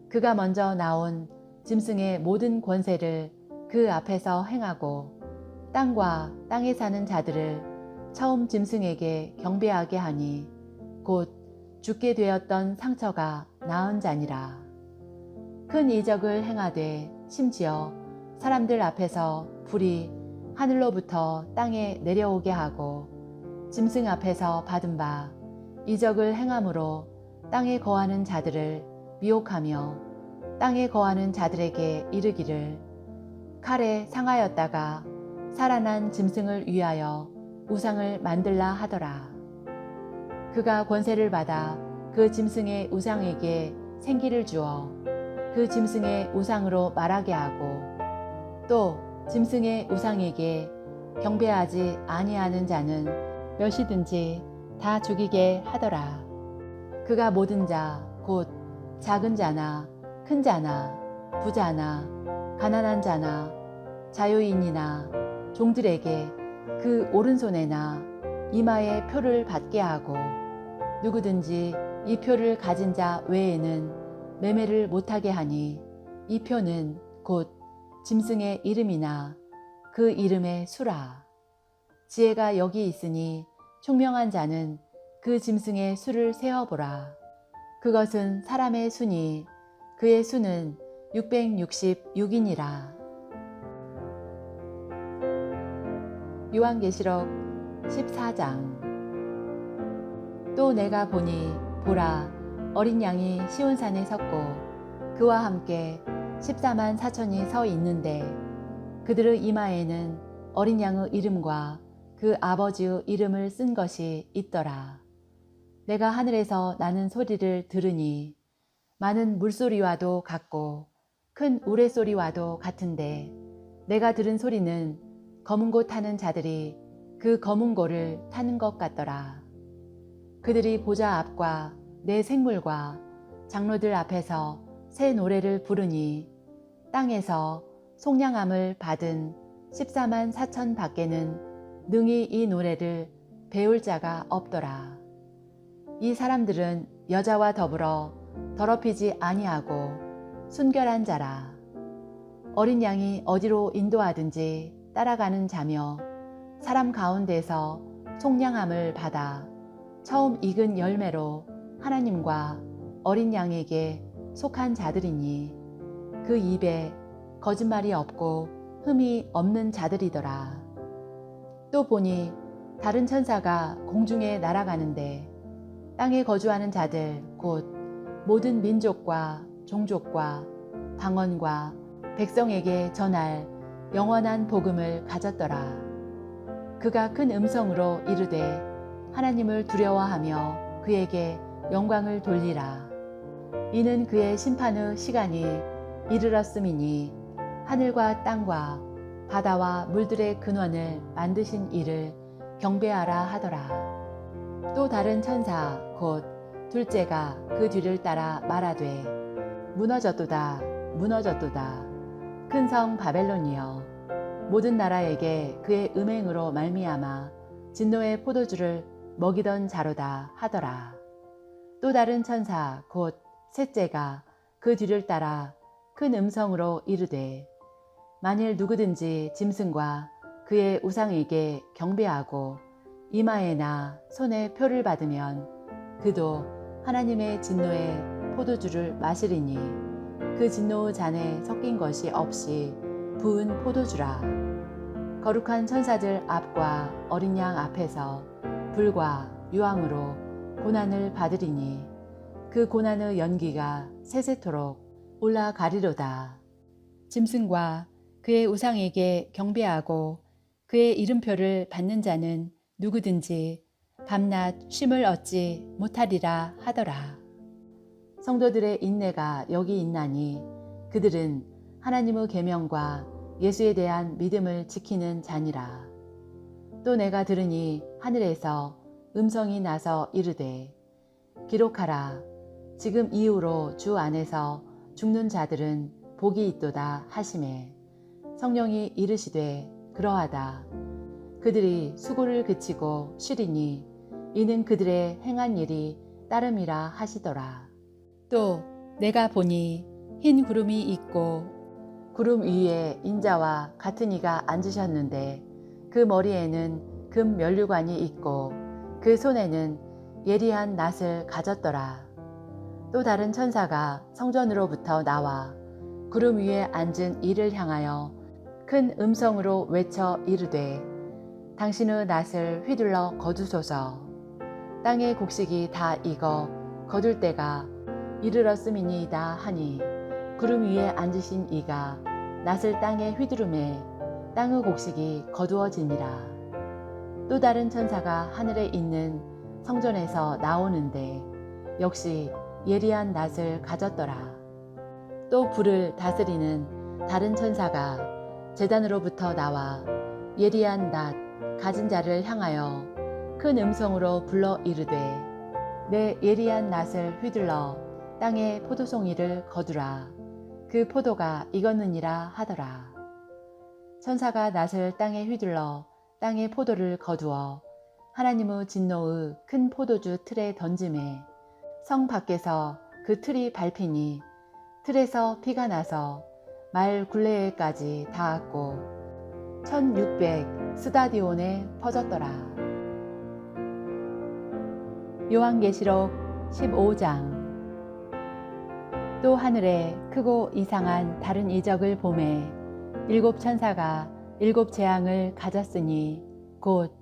그가 먼저 나온 짐승의 모든 권세를 그 앞에서 행하고 땅과 땅에 사는 자들을 처음 짐승에게 경배하게 하니 곧 죽게 되었던 상처가 나은 자니라. 큰 이적을 행하되 심지어 사람들 앞에서 불이 하늘로부터 땅에 내려오게 하고 짐승 앞에서 받은 바 이적을 행함으로 땅에 거하는 자들을 미혹하며 땅에 거하는 자들에게 이르기를 칼에 상하였다가 살아난 짐승을 위하여 우상을 만들라 하더라. 그가 권세를 받아 그 짐승의 우상에게 생기를 주어 그 짐승의 우상으로 말하게 하고 또 짐승의 우상에게 경배하지 아니하는 자는 몇이든지 다 죽이게 하더라. 그가 모든 자 곧 작은 자나 큰 자나 부자나 가난한 자나 자유인이나 종들에게 그 오른손에나 이마에 표를 받게 하고 누구든지 이 표를 가진 자 외에는 매매를 못하게 하니 이 표는 곧 짐승의 이름이나 그 이름의 수라. 지혜가 여기 있으니 총명한 자는 그 짐승의 수를 세어보라. 그것은 사람의 수니 그의 수는 666이니라. 요한계시록 14장. 또 내가 보니 보라 어린 양이 시온산에 섰고 그와 함께 14만 4천이 서 있는데 그들의 이마에는 어린 양의 이름과 그 아버지의 이름을 쓴 것이 있더라. 내가 하늘에서 나는 소리를 들으니 많은 물소리와도 같고 큰 우레소리와도 같은데 내가 들은 소리는 검은 고 타는 자들이 그 검은 고를 타는 것 같더라. 그들이 보좌 앞과 내 생물과 장로들 앞에서 새 노래를 부르니 땅에서 속량함을 받은 14만 4천 밖에는 능히 이 노래를 배울 자가 없더라. 이 사람들은 여자와 더불어 더럽히지 아니하고 순결한 자라. 어린 양이 어디로 인도하든지 따라가는 자며 사람 가운데서 속량함을 받아 처음 익은 열매로 하나님과 어린 양에게 속한 자들이니 그 입에 거짓말이 없고 흠이 없는 자들이더라. 또 보니 다른 천사가 공중에 날아가는데 땅에 거주하는 자들 곧 모든 민족과 종족과 방언과 백성에게 전할 영원한 복음을 가졌더라. 그가 큰 음성으로 이르되 하나님을 두려워하며 그에게 영광을 돌리라. 이는 그의 심판의 시간이 이르렀음이니 하늘과 땅과 바다와 물들의 근원을 만드신 이를 경배하라 하더라. 또 다른 천사 곧 둘째가 그 뒤를 따라 말하되 무너졌도다 무너졌도다 큰 성 바벨론이여 모든 나라에게 그의 음행으로 말미암아 진노의 포도주를 먹이던 자로다 하더라. 또 다른 천사 곧 셋째가 그 뒤를 따라 큰 음성으로 이르되 만일 누구든지 짐승과 그의 우상에게 경배하고 이마에나 손에 표를 받으면 그도 하나님의 진노의 포도주를 마시리니 그 진노의 잔에 섞인 것이 없이 부은 포도주라. 거룩한 천사들 앞과 어린 양 앞에서 불과 유황으로 고난을 받으리니 그 고난의 연기가 세세토록 올라가리로다. 짐승과 그의 우상에게 경배하고 그의 이름표를 받는 자는 누구든지 밤낮 쉼을 얻지 못하리라 하더라. 성도들의 인내가 여기 있나니 그들은 하나님의 계명과 예수에 대한 믿음을 지키는 자니라. 또 내가 들으니 하늘에서 음성이 나서 이르되 기록하라. 지금 이후로 주 안에서 죽는 자들은 복이 있도다 하시매 성령이 이르시되 그러하다. 그들이 수고를 그치고 쉬리니 이는 그들의 행한 일이 따름이라 하시더라. 또 내가 보니 흰 구름이 있고 구름 위에 인자와 같은 이가 앉으셨는데 그 머리에는 금 면류관이 있고 그 손에는 예리한 낫을 가졌더라. 또 다른 천사가 성전으로부터 나와 구름 위에 앉은 이를 향하여 큰 음성으로 외쳐 이르되 당신의 낫을 휘둘러 거두소서. 땅의 곡식이 다 익어 거둘 때가 이르렀음이니이다 하니 구름 위에 앉으신 이가 낫을 땅에 휘두르매 땅의 곡식이 거두어지니라. 또 다른 천사가 하늘에 있는 성전에서 나오는데 역시 예리한 낫을 가졌더라. 또 불을 다스리는 다른 천사가 제단으로부터 나와 예리한 낫 가진 자를 향하여 큰 음성으로 불러 이르되 내 예리한 낫을 휘둘러 땅에 포도송이를 거두라. 그 포도가 익었느니라 하더라. 천사가 낫을 땅에 휘둘러 땅에 포도를 거두어 하나님의 진노의 큰 포도주 틀에 던짐에 성 밖에서 그 틀이 밟히니 틀에서 피가 나서 말 굴레에까지 닿았고 1600 스다디온에 퍼졌더라. 요한계시록 15장. 또 하늘에 크고 이상한 다른 이적을 보매 일곱 천사가 일곱 재앙을 가졌으니 곧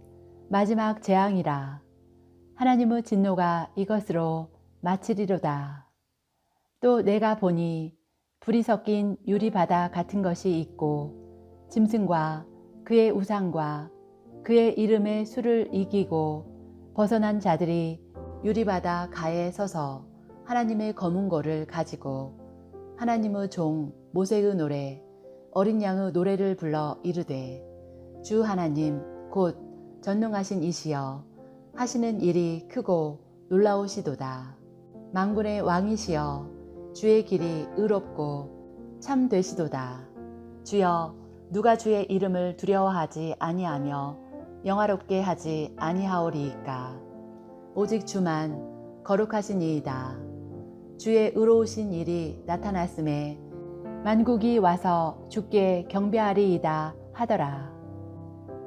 마지막 재앙이라. 하나님의 진노가 이것으로 마치리로다. 또 내가 보니 불이 섞인 유리바다 같은 것이 있고 짐승과 그의 우상과 그의 이름의 수를 이기고 벗어난 자들이 유리바다 가에 서서 하나님의 검은고를 가지고 하나님의 종 모세의 노래 어린 양의 노래를 불러 이르되 주 하나님 곧 전능하신 이시여 하시는 일이 크고 놀라우시도다. 만군의 왕이시여 주의 길이 의롭고 참 되시도다. 주여 누가 주의 이름을 두려워하지 아니하며 영화롭게 하지 아니하오리이까. 오직 주만 거룩하신 이이다. 주의 의로우신 일이 나타났음에 만국이 와서 주께 경배하리이다 하더라.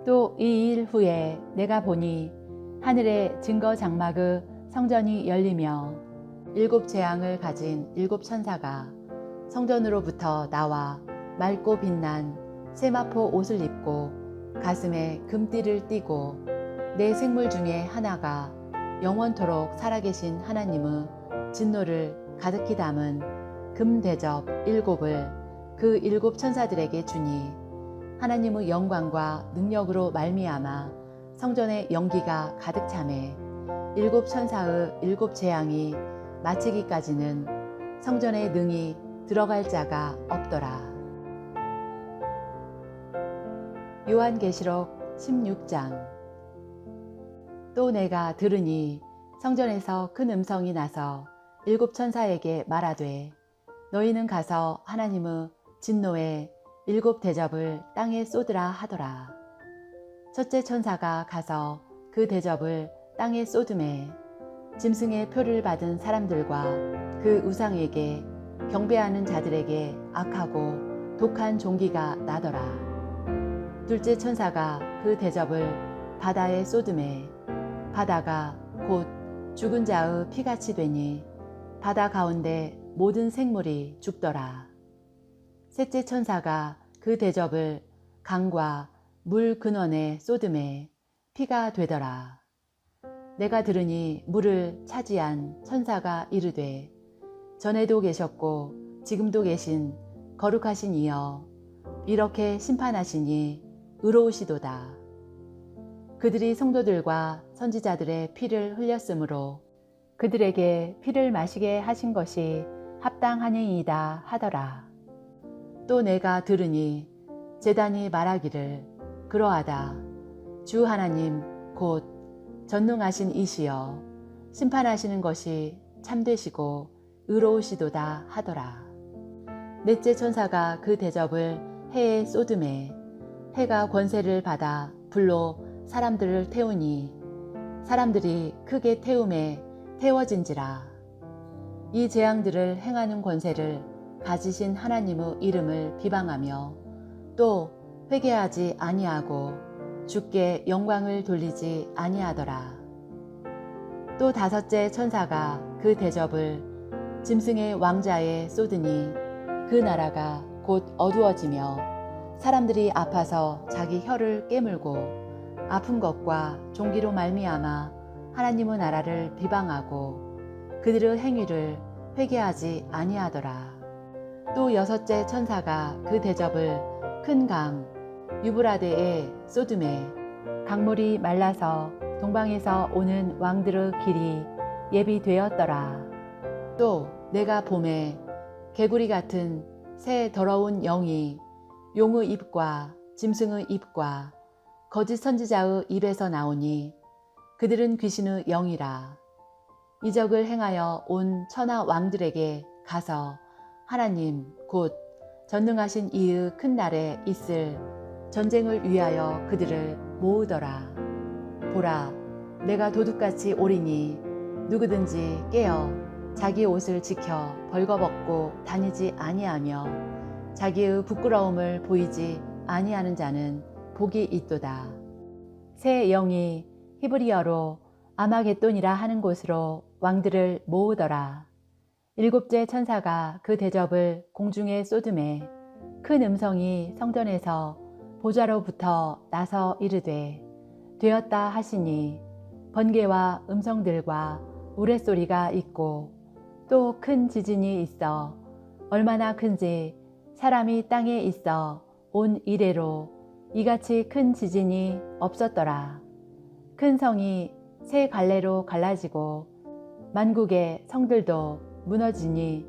또 이 일 후에 내가 보니 하늘의 증거 장막의 성전이 열리며 7 재앙을 가진 7 천사가 성전으로부터 나와 맑고 빛난 세마포 옷을 입고 가슴에 금띠를 띠고 네 생물 중에 하나가 영원토록 살아계신 하나님의 진노를 가득히 담은 금 대접 7을 그 7 천사들에게 주니 하나님의 영광과 능력으로 말미암아 성전의 연기가 가득 차매 7 천사의 7 재앙이 마치기까지는 성전에 능히 들어갈 자가 없더라. 요한계시록 16장. 또 내가 들으니 성전에서 큰 음성이 나서 7 천사에게 말하되 너희는 가서 하나님의 진노의 7 대접을 땅에 쏟으라 하더라. 첫째 천사가 가서 그 대접을 땅에 쏟음에 짐승의 표를 받은 사람들과 그 우상에게 경배하는 자들에게 악하고 독한 종기가 나더라. 둘째 천사가 그 대접을 바다에 쏟음에 바다가 곧 죽은 자의 피같이 되니 바다 가운데 모든 생물이 죽더라. 셋째 천사가 그 대접을 강과 물 근원에 쏟음에 피가 되더라. 내가 들으니 물을 차지한 천사가 이르되 전에도 계셨고 지금도 계신 거룩하신 이여 이렇게 심판하시니 의로우시도다. 그들이 성도들과 선지자들의 피를 흘렸으므로 그들에게 피를 마시게 하신 것이 합당하니이다 하더라. 또 내가 들으니 제단이 말하기를 그러하다. 주 하나님 곧 전능하신 이시여 심판하시는 것이 참되시고 의로우시도다 하더라. 넷째 천사가 그 대접을 해에 쏟음에 해가 권세를 받아 불로 사람들을 태우니 사람들이 크게 태움에 태워진지라. 이 재앙들을 행하는 권세를 가지신 하나님의 이름을 비방하며 또 회개하지 아니하고 주께 영광을 돌리지 아니하더라. 또 다섯째 천사가 그 대접을 짐승의 왕자에 쏟으니 그 나라가 곧 어두워지며 사람들이 아파서 자기 혀를 깨물고 아픈 것과 종기로 말미암아 하나님의 나라를 비방하고 그들의 행위를 회개하지 아니하더라. 또 여섯째 천사가 그 대접을 큰 강 유브라데에 쏟음에 강물이 말라서 동방에서 오는 왕들의 길이 예비되었더라. 또 내가 봄에 개구리 같은 새 더러운 영이 용의 입과 짐승의 입과 거짓 선지자의 입에서 나오니 그들은 귀신의 영이라. 이적을 행하여 온 천하 왕들에게 가서 하나님 곧 전능하신 이의 큰 날에 있을 전쟁을 위하여 그들을 모으더라. 보라, 내가 도둑같이 오리니 누구든지 깨어 자기 옷을 지켜 벌거벗고 다니지 아니하며 자기의 부끄러움을 보이지 아니하는 자는 복이 있도다. 새 영이 히브리어로 아마겟돈이라 하는 곳으로 왕들을 모으더라. 일곱째 천사가 그 대접을 공중에 쏟음에 큰 음성이 성전에서 보좌로부터 나서 이르되 되었다 하시니 번개와 음성들과 우레소리가 있고 또 큰 지진이 있어 얼마나 큰지 사람이 땅에 있어 온 이래로 이같이 큰 지진이 없었더라. 큰 성이 세 갈래로 갈라지고 만국의 성들도 무너지니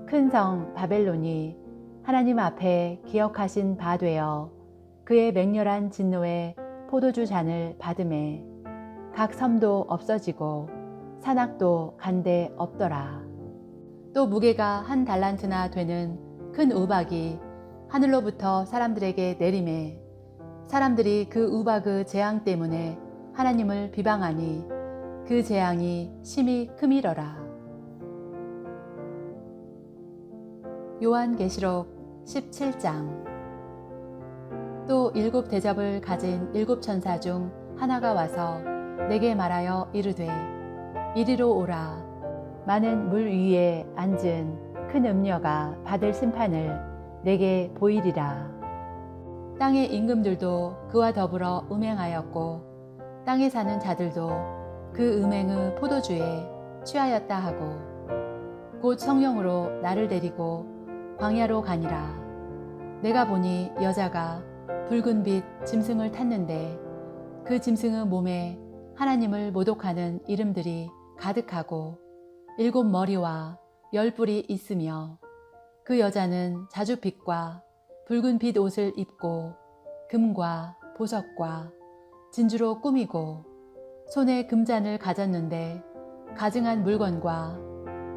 큰 성 바벨론이 하나님 앞에 기억하신 바 되어 그의 맹렬한 진노의 포도주 잔을 받음에 각 섬도 없어지고 산악도 간데 없더라. 또 무게가 1달란트나 되는 큰 우박이 하늘로부터 사람들에게 내림에 사람들이 그 우박의 재앙 때문에 하나님을 비방하니 그 재앙이 심히 크미러라. 요한계시록 17장. 또 7 대접을 가진 7 천사 중 하나가 와서 내게 말하여 이르되 이리로 오라. 많은 물 위에 앉은 큰 음녀가 받을 심판을 내게 보이리라. 땅의 임금들도 그와 더불어 음행하였고 땅에 사는 자들도 그 음행의 포도주에 취하였다 하고 곧 성령으로 나를 데리고 광야로 가니라. 내가 보니 여자가 붉은 빛 짐승을 탔는데 그 짐승의 몸에 하나님을 모독하는 이름들이 가득하고 7 머리와 10 뿔이 있으며 그 여자는 자줏빛과 붉은 빛 옷을 입고 금과 보석과 진주로 꾸미고 손에 금잔을 가졌는데 가증한 물건과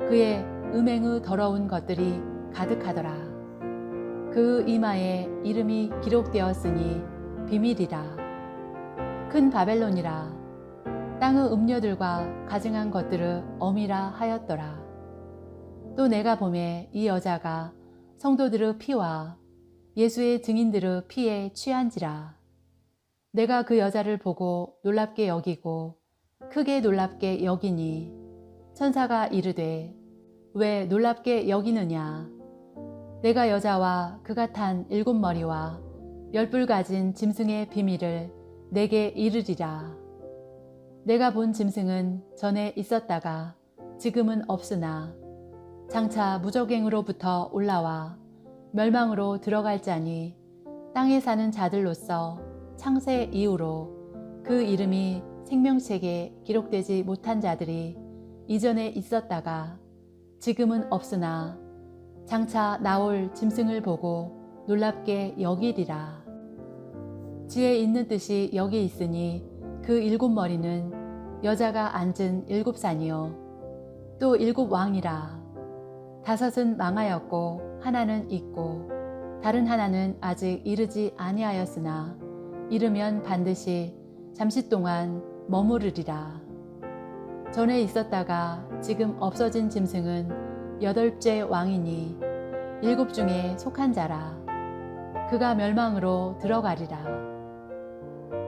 그의 음행의 더러운 것들이 가득하더라. 그 이마에 이름이 기록되었으니 비밀이라. 큰 바벨론이라. 땅의 음녀들과 가증한 것들의 어미라 하였더라. 또 내가 보매 이 여자가 성도들의 피와 예수의 증인들의 피에 취한지라. 내가 그 여자를 보고 놀랍게 여기고 크게 놀랍게 여기니 천사가 이르되 왜 놀랍게 여기느냐. 내가 여자와 그가 탄 7 머리와 10 뿔 가진 짐승의 비밀을 내게 이르리라. 내가 본 짐승은 전에 있었다가 지금은 없으나 장차 무적행으로부터 올라와 멸망으로 들어갈 자니 땅에 사는 자들로서 창세 이후로 그 이름이 생명책에 기록되지 못한 자들이 이전에 있었다가 지금은 없으나 장차 나올 짐승을 보고 놀랍게 여기리라. 지혜 있는 뜻이 여기 있으니 그 7 머리는 여자가 앉은 7 산이요 또 7 왕이라. 5은 망하였고 하나는 있고 다른 하나는 아직 이르지 아니하였으나 이르면 반드시 잠시 동안 머무르리라. 전에 있었다가 지금 없어진 짐승은 8째 왕이니 7 중에 속한 자라. 그가 멸망으로 들어가리라.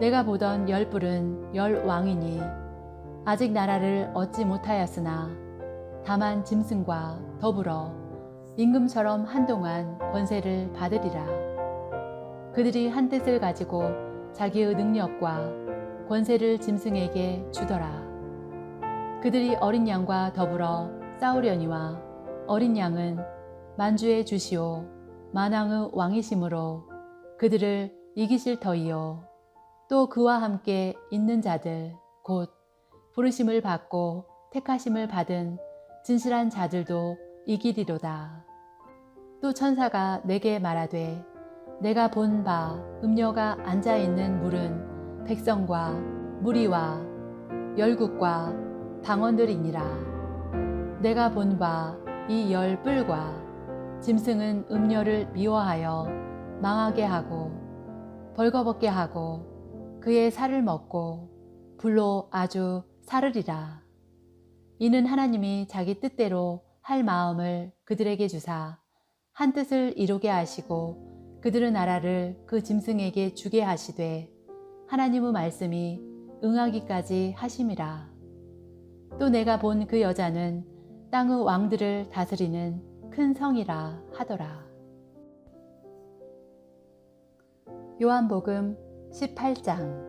내가 보던 10 뿔은 10 왕이니 아직 나라를 얻지 못하였으나 다만 짐승과 더불어 임금처럼 한동안 권세를 받으리라. 그들이 한 뜻을 가지고 자기의 능력과 권세를 짐승에게 주더라. 그들이 어린 양과 더불어 싸우려니와 어린 양은 만주의 주시오 만왕의 왕이심으로 그들을 이기실 터이요 또 그와 함께 있는 자들 곧 부르심을 받고 택하심을 받은 진실한 자들도 이기리로다. 또 천사가 내게 말하되 내가 본 바 음녀가 앉아있는 물은 백성과 무리와 열국과 방언들이니라. 내가 본 바 이 10 뿔과 짐승은 음녀를 미워하여 망하게 하고 벌거벗게 하고 그의 살을 먹고 불로 아주 사르리라. 이는 하나님이 자기 뜻대로 할 마음을 그들에게 주사 한 뜻을 이루게 하시고 그들의 나라를 그 짐승에게 주게 하시되 하나님의 말씀이 응하기까지 하심이라. 또 내가 본 그 여자는 땅의 왕들을 다스리는 큰 성이라 하더라. 요한복음 18장.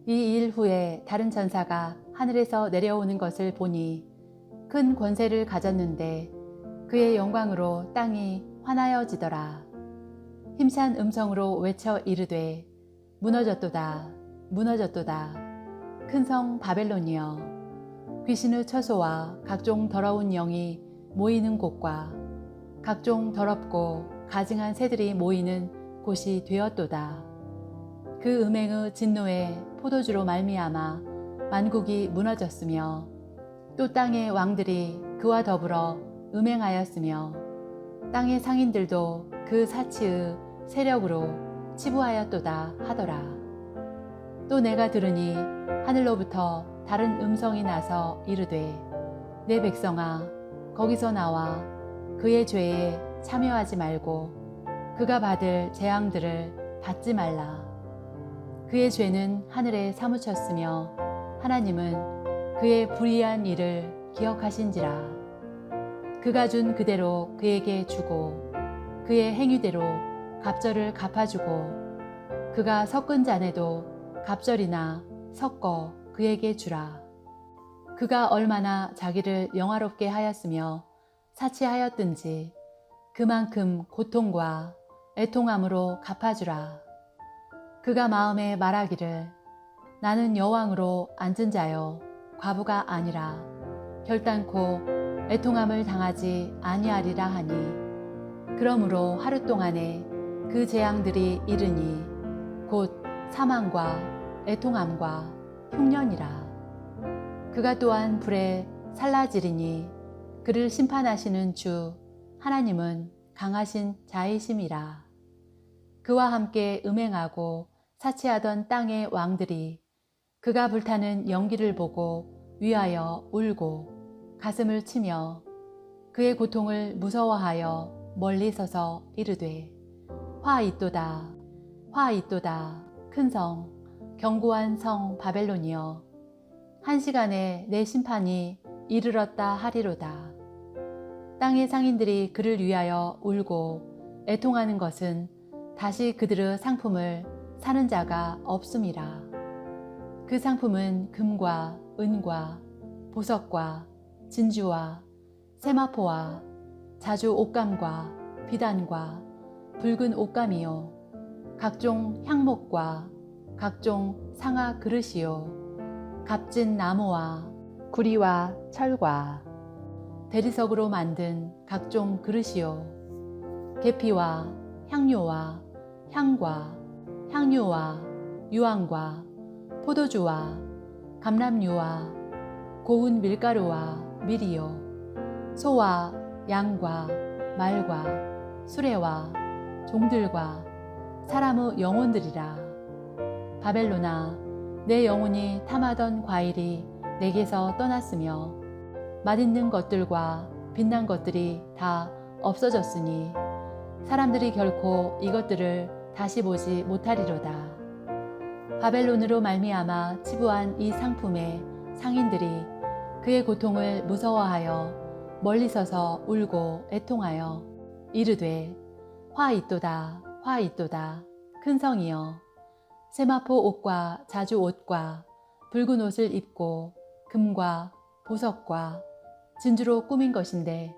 이 일 후에 다른 천사가 하늘에서 내려오는 것을 보니 큰 권세를 가졌는데 그의 영광으로 땅이 환하여지더라. 힘찬 음성으로 외쳐 이르되 무너졌도다 무너졌도다 큰 성 바벨론이여 귀신의 처소와 각종 더러운 영이 모이는 곳과 각종 더럽고 가증한 새들이 모이는 곳이 되었도다. 그 음행의 진노에 포도주로 말미암아 만국이 무너졌으며 또 땅의 왕들이 그와 더불어 음행하였으며 땅의 상인들도 그 사치의 세력으로 치부하였도다 하더라. 또 내가 들으니 하늘로부터 다른 음성이 나서 이르되 내 백성아 거기서 나와 그의 죄에 참여하지 말고 그가 받을 재앙들을 받지 말라. 그의 죄는 하늘에 사무쳤으며 하나님은 그의 불의한 일을 기억하신지라. 그가 준 그대로 그에게 주고 그의 행위대로 갑절을 갚아주고 그가 섞은 잔에도 갑절이나 섞어 그에게 주라. 그가 얼마나 자기를 영화롭게 하였으며 사치하였든지 그만큼 고통과 애통함으로 갚아주라. 그가 마음에 말하기를 나는 여왕으로 앉은 자요 과부가 아니라 결단코 애통함을 당하지 아니하리라 하니 그러므로 하루 동안에 그 재앙들이 이르니 곧 사망과 애통함과 흉년이라. 그가 또한 불에 살라지리니 그를 심판하시는 주 하나님은 강하신 자이심이라. 그와 함께 음행하고 사치하던 땅의 왕들이 그가 불타는 연기를 보고 위하여 울고 가슴을 치며 그의 고통을 무서워하여 멀리 서서 이르되 화 있도다 화 있도다 큰 성 견고한 성 바벨론이여 한 시간에 내 심판이 이르렀다 하리로다. 땅의 상인들이 그를 위하여 울고 애통하는 것은 다시 그들의 상품을 사는 자가 없음이라. 그 상품은 금과 은과 보석과 진주와 세마포와 자주 옷감과 비단과 붉은 옷감이요 각종 향목과 각종 상아 그릇이요 값진 나무와 구리와 철과 대리석으로 만든 각종 그릇이요 계피와 향료와 향과 향유와 유황과 포도주와 감람유와 고운 밀가루와 밀이요 소와 양과 말과 수레와 종들과 사람의 영혼들이라. 바벨론아 내 영혼이 탐하던 과일이 내게서 떠났으며 맛있는 것들과 빛난 것들이 다 없어졌으니 사람들이 결코 이것들을 다시 보지 못하리로다. 바벨론으로 말미암아 치부한 이 상품의 상인들이 그의 고통을 무서워하여 멀리 서서 울고 애통하여 이르되 화 있도다 화 있도다 큰 성이여 세마포 옷과 자주 옷과 붉은 옷을 입고 금과 보석과 진주로 꾸민 것인데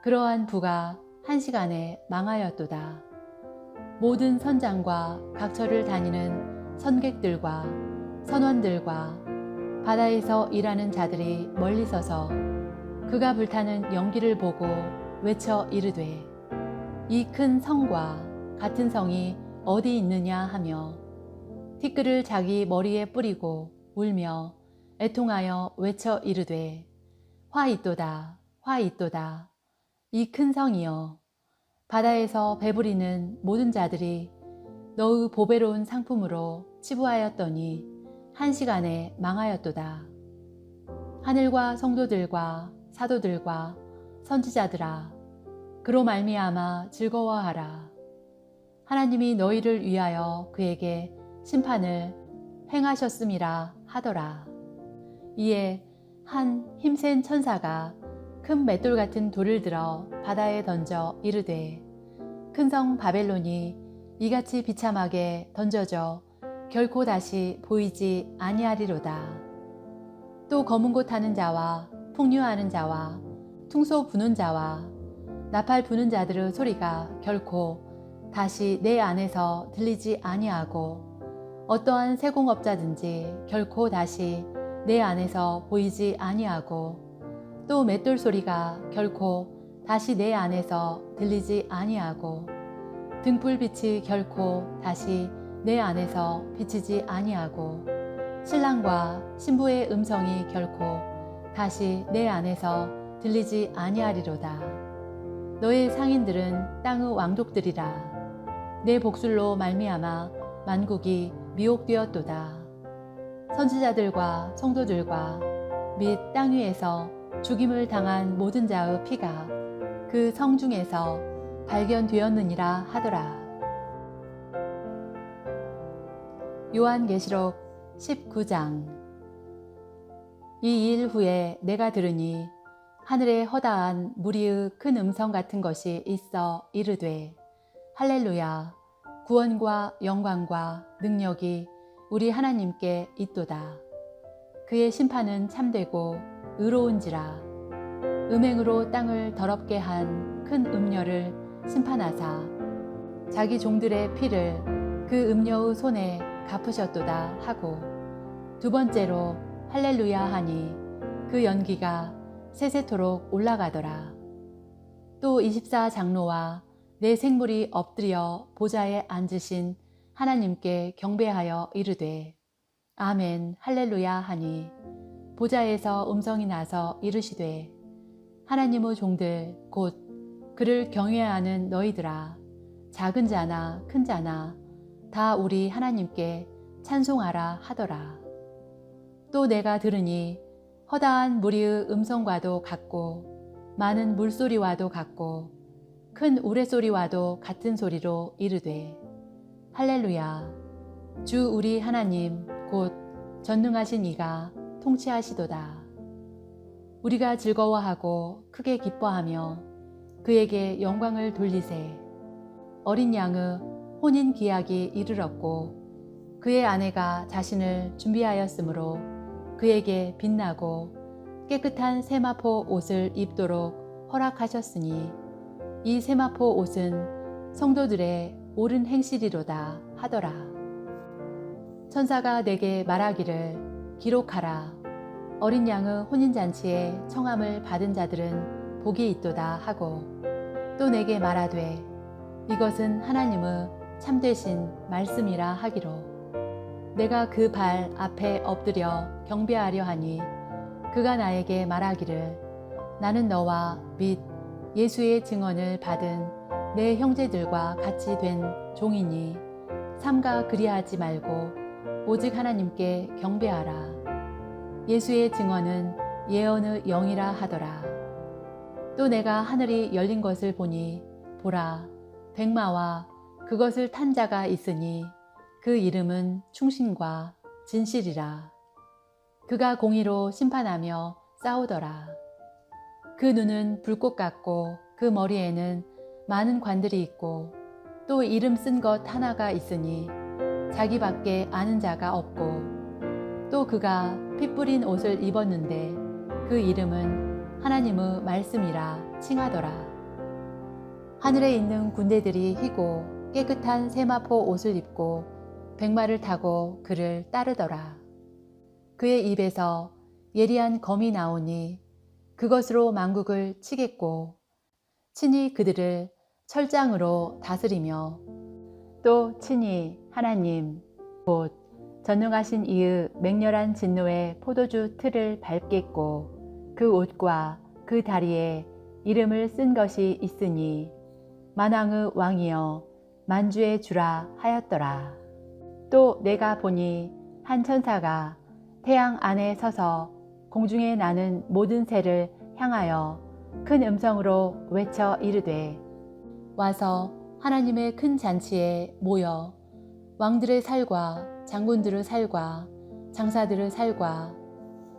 그러한 부가 한 시간에 망하였도다. 모든 선장과 각처를 다니는 선객들과 선원들과 바다에서 일하는 자들이 멀리 서서 그가 불타는 연기를 보고 외쳐 이르되 이 큰 성과 같은 성이 어디 있느냐 하며 티끌을 자기 머리에 뿌리고 울며 애통하여 외쳐 이르되 화 있도다 화 있도다 이 큰 성이여 바다에서 배부리는 모든 자들이 너의 보배로운 상품으로 치부하였더니 한 시간에 망하였도다. 하늘과 성도들과 사도들과 선지자들아 그로 말미암아 즐거워하라. 하나님이 너희를 위하여 그에게 심판을 행하셨음이라 하더라. 이에 한 힘센 천사가 큰 맷돌 같은 돌을 들어 바다에 던져 이르되 큰 성 바벨론이 이같이 비참하게 던져져 결코 다시 보이지 아니하리로다. 또 검은 곳 타는 자와 풍류하는 자와 퉁소 부는 자와 나팔 부는 자들의 소리가 결코 다시 내 안에서 들리지 아니하고 어떠한 세공업자든지 결코 다시 내 안에서 보이지 아니하고 또 맷돌 소리가 결코 다시 내 안에서 들리지 아니하고 등불빛이 결코 다시 내 안에서 비치지 아니하고 신랑과 신부의 음성이 결코 다시 내 안에서 들리지 아니하리로다. 너의 상인들은 땅의 왕족들이라. 내 복술로 말미암아 만국이 미혹되었도다. 선지자들과 성도들과 및 땅 위에서 죽임을 당한 모든 자의 피가 그 성중에서 발견되었느니라 하더라. 요한계시록 19장. 이 일 후에 내가 들으니 하늘에 허다한 무리의 큰 음성 같은 것이 있어 이르되 할렐루야, 구원과 영광과 능력이 우리 하나님께 있도다. 그의 심판은 참되고 의로운지라. 음행으로 땅을 더럽게 한 큰 음녀를 심판하사 자기 종들의 피를 그 음녀의 손에 갚으셨도다 하고, 두 번째로 할렐루야 하니 그 연기가 세세토록 올라가더라. 또 24장로와 내 생물이 엎드려 보좌에 앉으신 하나님께 경배하여 이르되 아멘 할렐루야 하니, 보좌에서 음성이 나서 이르시되 하나님의 종들 곧 그를 경외하는 너희들아, 작은 자나 큰 자나 다 우리 하나님께 찬송하라 하더라. 또 내가 들으니 허다한 무리의 음성과도 같고 많은 물소리와도 같고 큰 우레소리와도 같은 소리로 이르되 할렐루야, 주 우리 하나님 곧 전능하신 이가 통치하시도다. 우리가 즐거워하고 크게 기뻐하며 그에게 영광을 돌리세. 어린 양의 혼인 기약이 이르렀고 그의 아내가 자신을 준비하였으므로 그에게 빛나고 깨끗한 세마포 옷을 입도록 허락하셨으니 이 세마포 옷은 성도들의 옳은 행실이로다 하더라. 천사가 내게 말하기를 기록하라. 어린 양의 혼인잔치에 청함을 받은 자들은 복이 있도다 하고, 또 내게 말하되 이것은 하나님의 참되신 말씀이라 하기로, 내가 그 발 앞에 엎드려 경배하려 하니 그가 나에게 말하기를 나는 너와 및 예수의 증언을 받은 내 형제들과 같이 된 종이니 삼가 그리하지 말고 오직 하나님께 경배하라. 예수의 증언은 예언의 영이라 하더라. 또 내가 하늘이 열린 것을 보니 보라, 백마와 그것을 탄 자가 있으니 그 이름은 충신과 진실이라. 그가 공의로 심판하며 싸우더라. 그 눈은 불꽃 같고 그 머리에는 많은 관들이 있고 또 이름 쓴 것 하나가 있으니 자기밖에 아는 자가 없고, 또 그가 피 뿌린 옷을 입었는데 그 이름은 하나님의 말씀이라 칭하더라. 하늘에 있는 군대들이 희고 깨끗한 세마포 옷을 입고 백마를 타고 그를 따르더라. 그의 입에서 예리한 검이 나오니 그것으로 만국을 치겠고 친히 그들을 철장으로 다스리며, 또 친히 하나님 곧 전능하신 이의 맹렬한 진노의 포도주 틀을 밟겠고 그 옷과 그 다리에 이름을 쓴 것이 있으니 만왕의 왕이여 만주의 주라 하였더라. 또 내가 보니 한 천사가 태양 안에 서서 공중에 나는 모든 새를 향하여 큰 음성으로 외쳐 이르되 와서 하나님의 큰 잔치에 모여 왕들의 살과 장군들의 살과 장사들의 살과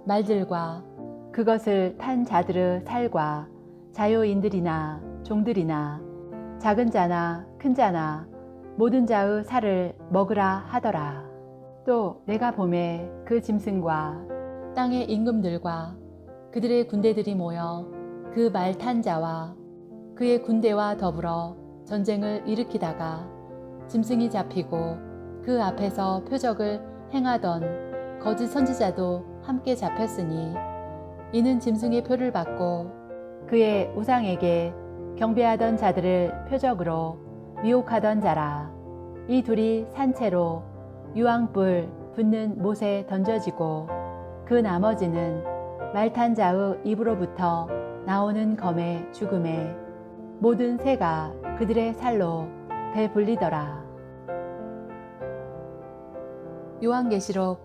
말들과 그것을 탄 자들의 살과 자유인들이나 종들이나 작은 자나 큰 자나 모든 자의 살을 먹으라 하더라. 또 내가 보매 그 짐승과 땅의 임금들과 그들의 군대들이 모여 그 말 탄 자와 그의 군대와 더불어 전쟁을 일으키다가 짐승이 잡히고 그 앞에서 표적을 행하던 거짓 선지자도 함께 잡혔으니 이는 짐승의 표를 받고 그의 우상에게 경배하던 자들을 표적으로 미혹하던 자라. 이 둘이 산채로 유황불 붙는 못에 던져지고 그 나머지는 말탄 자의 입으로부터 나오는 검의 죽음에 모든 새가 그들의 살로 배불리더라. 요한계시록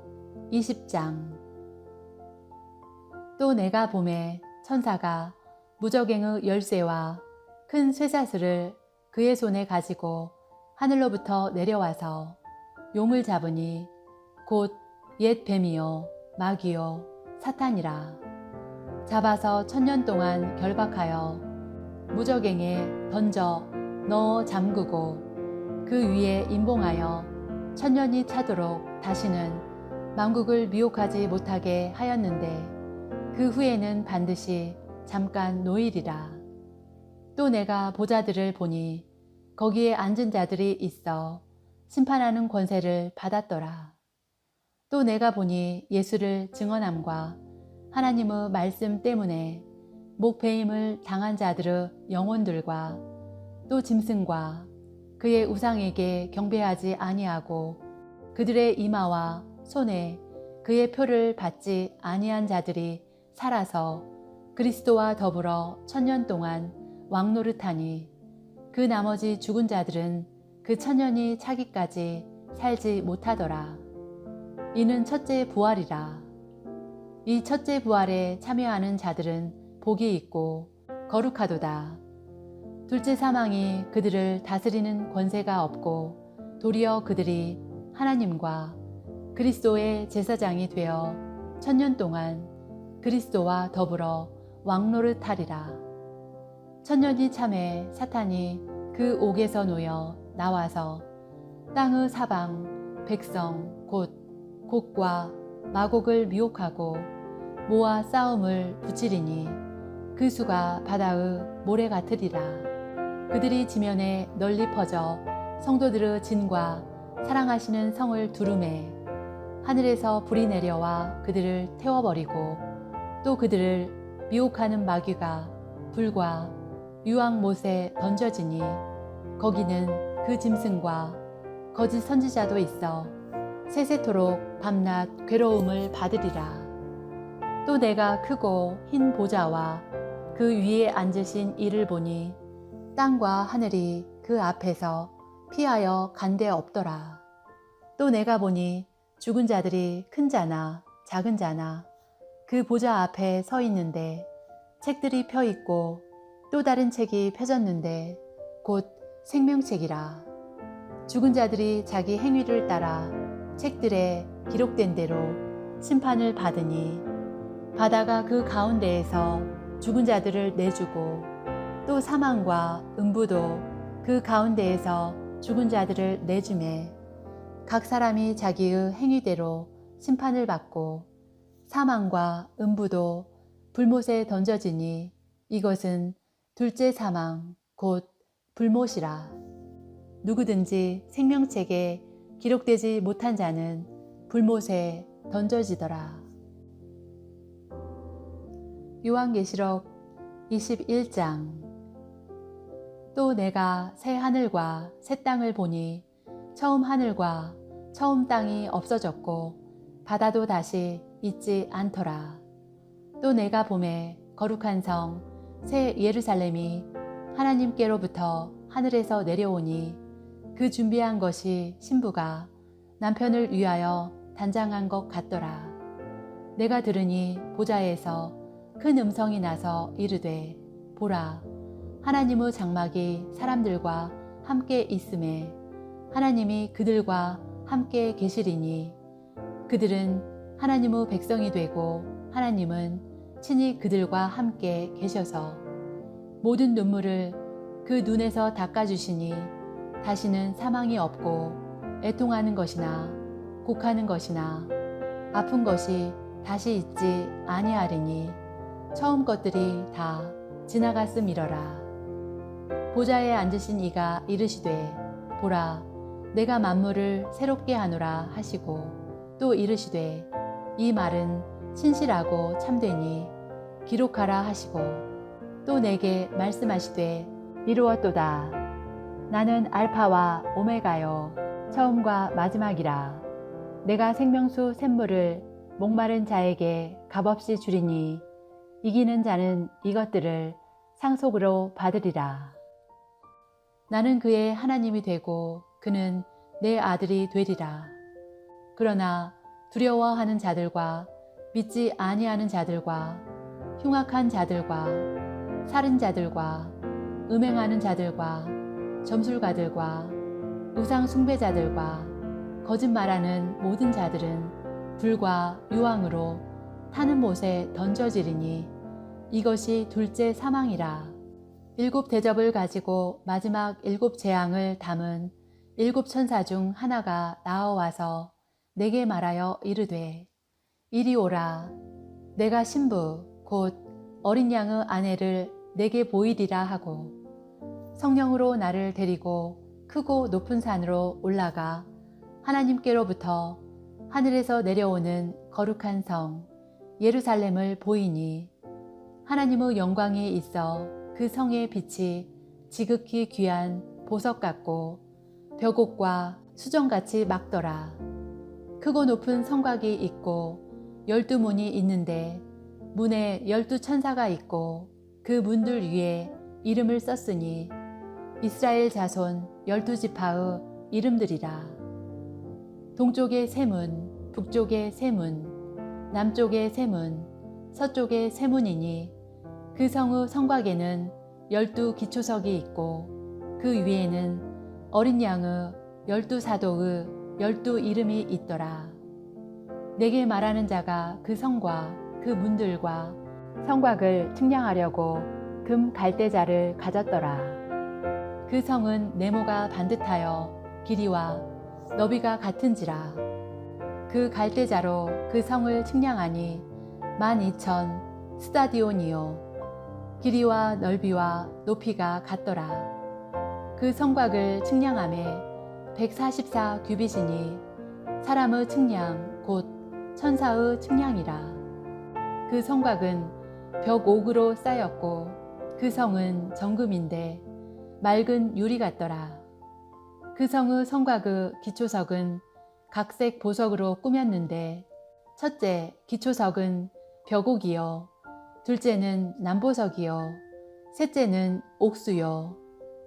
20장. 또 내가 보매 천사가 무저갱의 열쇠와 큰 쇠사슬을 그의 손에 가지고 하늘로부터 내려와서 용을 잡으니 곧 옛 뱀이요 마귀요 사탄이라. 잡아서 1000년 동안 결박하여 무저갱에 던져 넣어 잠그고 그 위에 임봉하여 1000년이 차도록 다시는 만국을 미혹하지 못하게 하였는데 그 후에는 반드시 잠깐 노일이라. 또 내가 보좌들을 보니 거기에 앉은 자들이 있어 심판하는 권세를 받았더라. 또 내가 보니 예수를 증언함과 하나님의 말씀 때문에 목배임을 당한 자들의 영혼들과 또 짐승과 그의 우상에게 경배하지 아니하고 그들의 이마와 손에 그의 표를 받지 아니한 자들이 살아서 그리스도와 더불어 1000년 동안 왕노릇하니 그 나머지 죽은 자들은 그 1000년이 차기까지 살지 못하더라. 이는 첫째 부활이라. 이 첫째 부활에 참여하는 자들은 복이 있고 거룩하도다. 둘째 사망이 그들을 다스리는 권세가 없고 도리어 그들이 하나님과 그리스도의 제사장이 되어 1000년 동안 그리스도와 더불어 왕노릇하리라. 1000년이 참에 사탄이 그 옥에서 놓여 나와서 땅의 사방 백성 곧 곡과 마곡을 미혹하고 모아 싸움을 붙이리니 그 수가 바다의 모래 같으리라. 그들이 지면에 널리 퍼져 성도들의 진과 사랑하시는 성을 두루매 하늘에서 불이 내려와 그들을 태워버리고 또 그들을 미혹하는 마귀가 불과 유황못에 던져지니 거기는 그 짐승과 거짓 선지자도 있어 세세토록 밤낮 괴로움을 받으리라. 또 내가 크고 흰 보좌와 그 위에 앉으신 이를 보니 땅과 하늘이 그 앞에서 피하여 간 데 없더라. 또 내가 보니 죽은 자들이 큰 자나 작은 자나 그 보좌 앞에 서 있는데 책들이 펴 있고 또 다른 책이 펴졌는데 곧 생명책이라. 죽은 자들이 자기 행위를 따라 책들에 기록된 대로 심판을 받으니 바다가 그 가운데에서 죽은 자들을 내주고 또 사망과 음부도 그 가운데에서 죽은 자들을 내주매 각 사람이 자기의 행위대로 심판을 받고 사망과 음부도 불못에 던져지니 이것은 둘째 사망 곧 불못이라. 누구든지 생명책에 기록되지 못한 자는 불못에 던져지더라. 요한계시록 21장. 또 내가 새 하늘과 새 땅을 보니 처음 하늘과 처음 땅이 없어졌고 바다도 다시 있지 않더라. 또 내가 보매 거룩한 성 새 예루살렘이 하나님께로부터 하늘에서 내려오니 그 준비한 것이 신부가 남편을 위하여 단장한 것 같더라. 내가 들으니 보좌에서 큰 음성이 나서 이르되 보라 하나님의 장막이 사람들과 함께 있음에 하나님이 그들과 함께 계시리니 그들은 하나님의 백성이 되고 하나님은 친히 그들과 함께 계셔서 모든 눈물을 그 눈에서 닦아주시니 다시는 사망이 없고 애통하는 것이나 곡하는 것이나 아픈 것이 다시 있지 아니하리니 처음 것들이 다 지나갔음이러라. 보좌에 앉으신 이가 이르시되 보라 내가 만물을 새롭게 하노라 하시고 또 이르시되 이 말은 신실하고 참되니 기록하라 하시고 또 내게 말씀하시되 이루었도다. 나는 알파와 오메가요 처음과 마지막이라. 내가 생명수 샘물을 목마른 자에게 값없이 주리니 이기는 자는 이것들을 상속으로 받으리라. 나는 그의 하나님이 되고 그는 내 아들이 되리라. 그러나 두려워하는 자들과 믿지 아니하는 자들과 흉악한 자들과 살인자들과 음행하는 자들과 점술가들과 우상 숭배자들과 거짓말하는 모든 자들은 불과 유황으로 타는 못에 던져지리니 이것이 둘째 사망이라. 7 대접을 가지고 마지막 7 재앙을 담은 7 천사 중 하나가 나와와서 내게 말하여 이르되 이리 오라. 내가 신부 곧 어린 양의 아내를 내게 보이리라 하고 성령으로 나를 데리고 크고 높은 산으로 올라가 하나님께로부터 하늘에서 내려오는 거룩한 성 예루살렘을 보이니 하나님의 영광이 있어 그 성의 빛이 지극히 귀한 보석 같고 벽옥과 수정같이 막더라. 크고 높은 성곽이 있고 12문이 있는데 문에 12 천사가 있고 그 문들 위에 이름을 썼으니 이스라엘 자손 12지파의 이름들이라. 동쪽의 세 문, 북쪽의 세 문, 남쪽의 세 문, 서쪽의 세 문이니 그 성의 성곽에는 12 기초석이 있고 그 위에는 어린 양의 12 사도의 12 이름이 있더라. 내게 말하는 자가 그 성과 그 문들과 성곽을 측량하려고 금 갈대자를 가졌더라. 그 성은 네모가 반듯하여 길이와 너비가 같은지라. 그 갈대자로 그 성을 측량하니 12,000 스타디온이요 길이와 넓이와 높이가 같더라. 그 성곽을 측량함에 144 규빗이니 사람의 측량 곧 천사의 측량이라. 그 성곽은 벽옥으로 쌓였고 그 성은 정금인데 맑은 유리 같더라. 그 성의 성곽의 기초석은 각색 보석으로 꾸몄는데 첫째 기초석은 벽옥이요 둘째는 남보석이요 셋째는 옥수요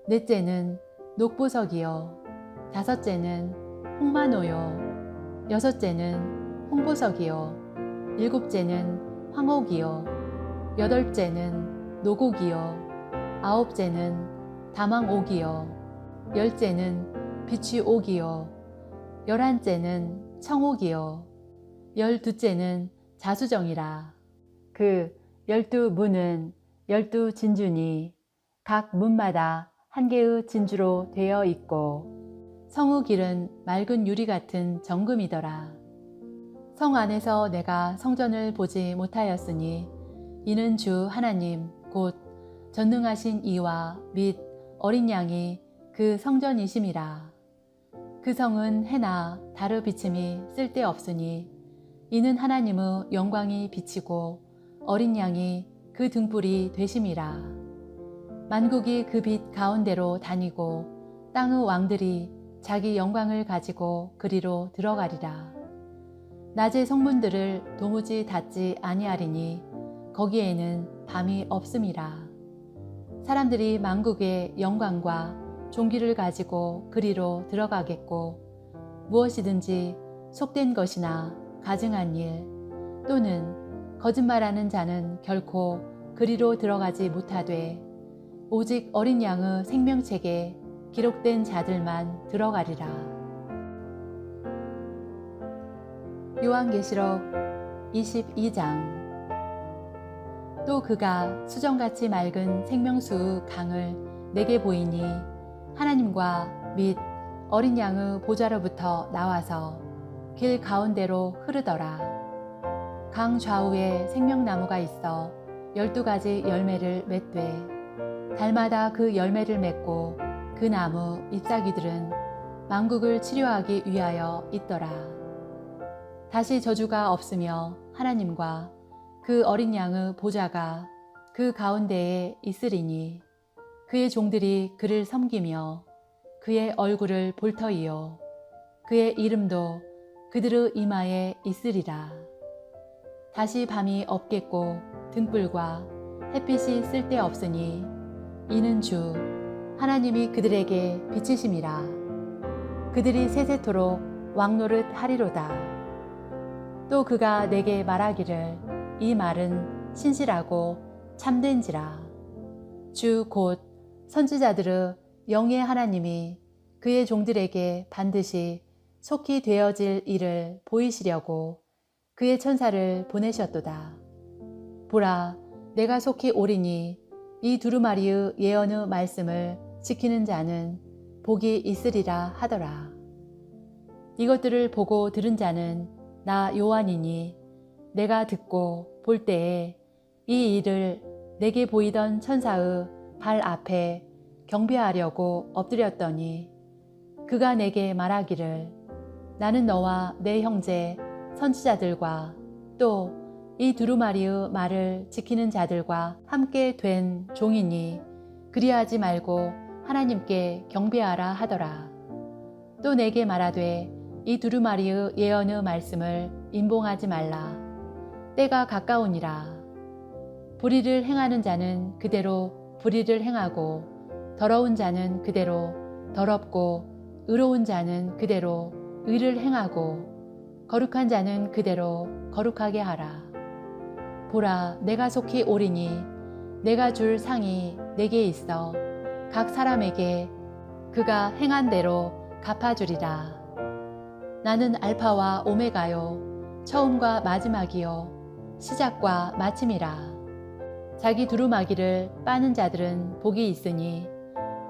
넷째는 녹보석이요 다섯째는 홍마노요 여섯째는 홍보석이요 일곱째는 황옥이요 여덟째는 노곡이요 아홉째는 다망옥이요 열째는 비취옥이요 열한째는 청옥이요 열두째는 자수정이라. 그 12문은 12 진주니 각 문마다 한 개의 진주로 되어 있고 성의 길은 맑은 유리 같은 정금이더라. 성 안에서 내가 성전을 보지 못하였으니 이는 주 하나님 곧 전능하신 이와 및 어린 양이 그 성전이심이라. 그 성은 해나 달의 비침이 쓸데없으니 이는 하나님의 영광이 비치고 어린 양이 그 등불이 되심이라. 만국이 그 빛 가운데로 다니고 땅의 왕들이 자기 영광을 가지고 그리로 들어가리라. 낮의 성문들을 도무지 닫지 아니하리니 거기에는 밤이 없음이라. 사람들이 만국의 영광과 종기를 가지고 그리로 들어가겠고 무엇이든지 속된 것이나 가증한 일 또는 거짓말하는 자는 결코 그리로 들어가지 못하되 오직 어린 양의 생명책에 기록된 자들만 들어가리라. 요한계시록 22장. 또 그가 수정같이 맑은 생명수의 강을 내게 보이니 하나님과 및 어린 양의 보좌로부터 나와서 길 가운데로 흐르더라. 강 좌우에 생명나무가 있어 12가지 열매를 맺되 달마다 그 열매를 맺고 그 나무 잎사귀들은 만국을 치료하기 위하여 있더라. 다시 저주가 없으며 하나님과 그 어린 양의 보좌가 그 가운데에 있으리니 그의 종들이 그를 섬기며 그의 얼굴을 볼 터이요 그의 이름도 그들의 이마에 있으리라. 다시 밤이 없겠고 등불과 햇빛이 쓸데없으니 이는 주 하나님이 그들에게 비치심이라. 그들이 세세토록 왕노릇 하리로다. 또 그가 내게 말하기를 이 말은 신실하고 참된지라. 주 곧 선지자들의 영의 하나님이 그의 종들에게 반드시 속히 되어질 일을 보이시려고 그의 천사를 보내셨도다. 보라, 내가 속히 오리니 이 두루마리의 예언의 말씀을 지키는 자는 복이 있으리라 하더라. 이것들을 보고 들은 자는 나 요한이니 내가 듣고 볼 때에 이 일을 내게 보이던 천사의 발 앞에 경배하려고 엎드렸더니 그가 내게 말하기를 나는 너와 내 형제 선지자들과 또 이 두루마리의 말을 지키는 자들과 함께 된 종이니 그리하지 말고 하나님께 경배하라 하더라. 또 내게 말하되 이 두루마리의 예언의 말씀을 임봉하지 말라. 때가 가까우니라. 불의를 행하는 자는 그대로 불의를 행하고 더러운 자는 그대로 더럽고 의로운 자는 그대로 의를 행하고 거룩한 자는 그대로 거룩하게 하라. 보라, 내가 속히 오리니 내가 줄 상이 내게 있어 각 사람에게 그가 행한 대로 갚아주리라. 나는 알파와 오메가요 처음과 마지막이요 시작과 마침이라. 자기 두루마기를 빠는 자들은 복이 있으니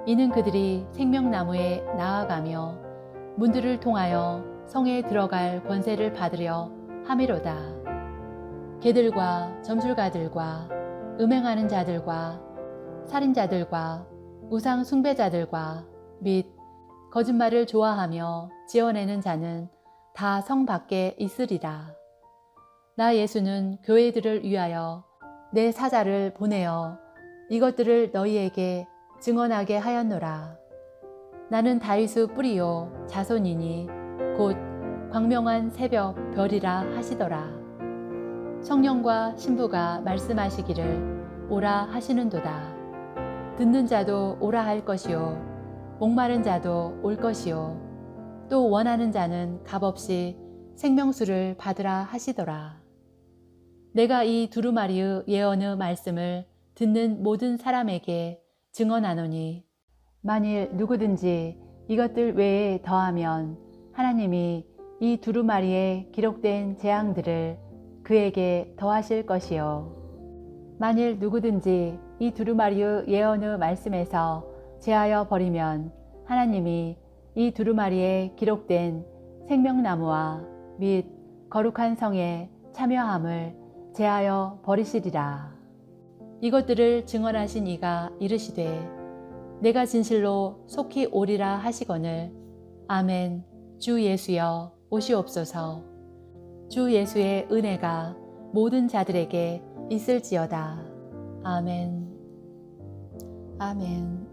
이는 그들이 생명나무에 나아가며 문들을 통하여 성에 들어갈 권세를 받으려 함이로다. 개들과 점술가들과 음행하는 자들과 살인자들과 우상 숭배자들과 및 거짓말을 좋아하며 지어내는 자는 다 성 밖에 있으리라. 나 예수는 교회들을 위하여 내 사자를 보내어 이것들을 너희에게 증언하게 하였노라. 나는 다윗의 뿌리요 자손이니 곧 광명한 새벽 별이라 하시더라. 성령과 신부가 말씀하시기를 오라 하시는도다. 듣는 자도 오라 할 것이요 목마른 자도 올 것이요 또 원하는 자는 값없이 생명수를 받으라 하시더라. 내가 이 두루마리의 예언의 말씀을 듣는 모든 사람에게 증언하노니 만일 누구든지 이것들 외에 더하면 하나님이 이 두루마리에 기록된 재앙들을 그에게 더하실 것이요 만일 누구든지 이 두루마리의 예언의 말씀에서 제하여 버리면 하나님이 이 두루마리에 기록된 생명나무와 및 거룩한 성에 참여함을 제하여 버리시리라. 이것들을 증언하신 이가 이르시되 내가 진실로 속히 오리라 하시거늘 아멘. 주 예수여 오시옵소서. 주 예수의 은혜가 모든 자들에게 있을지어다. 아멘. 아멘.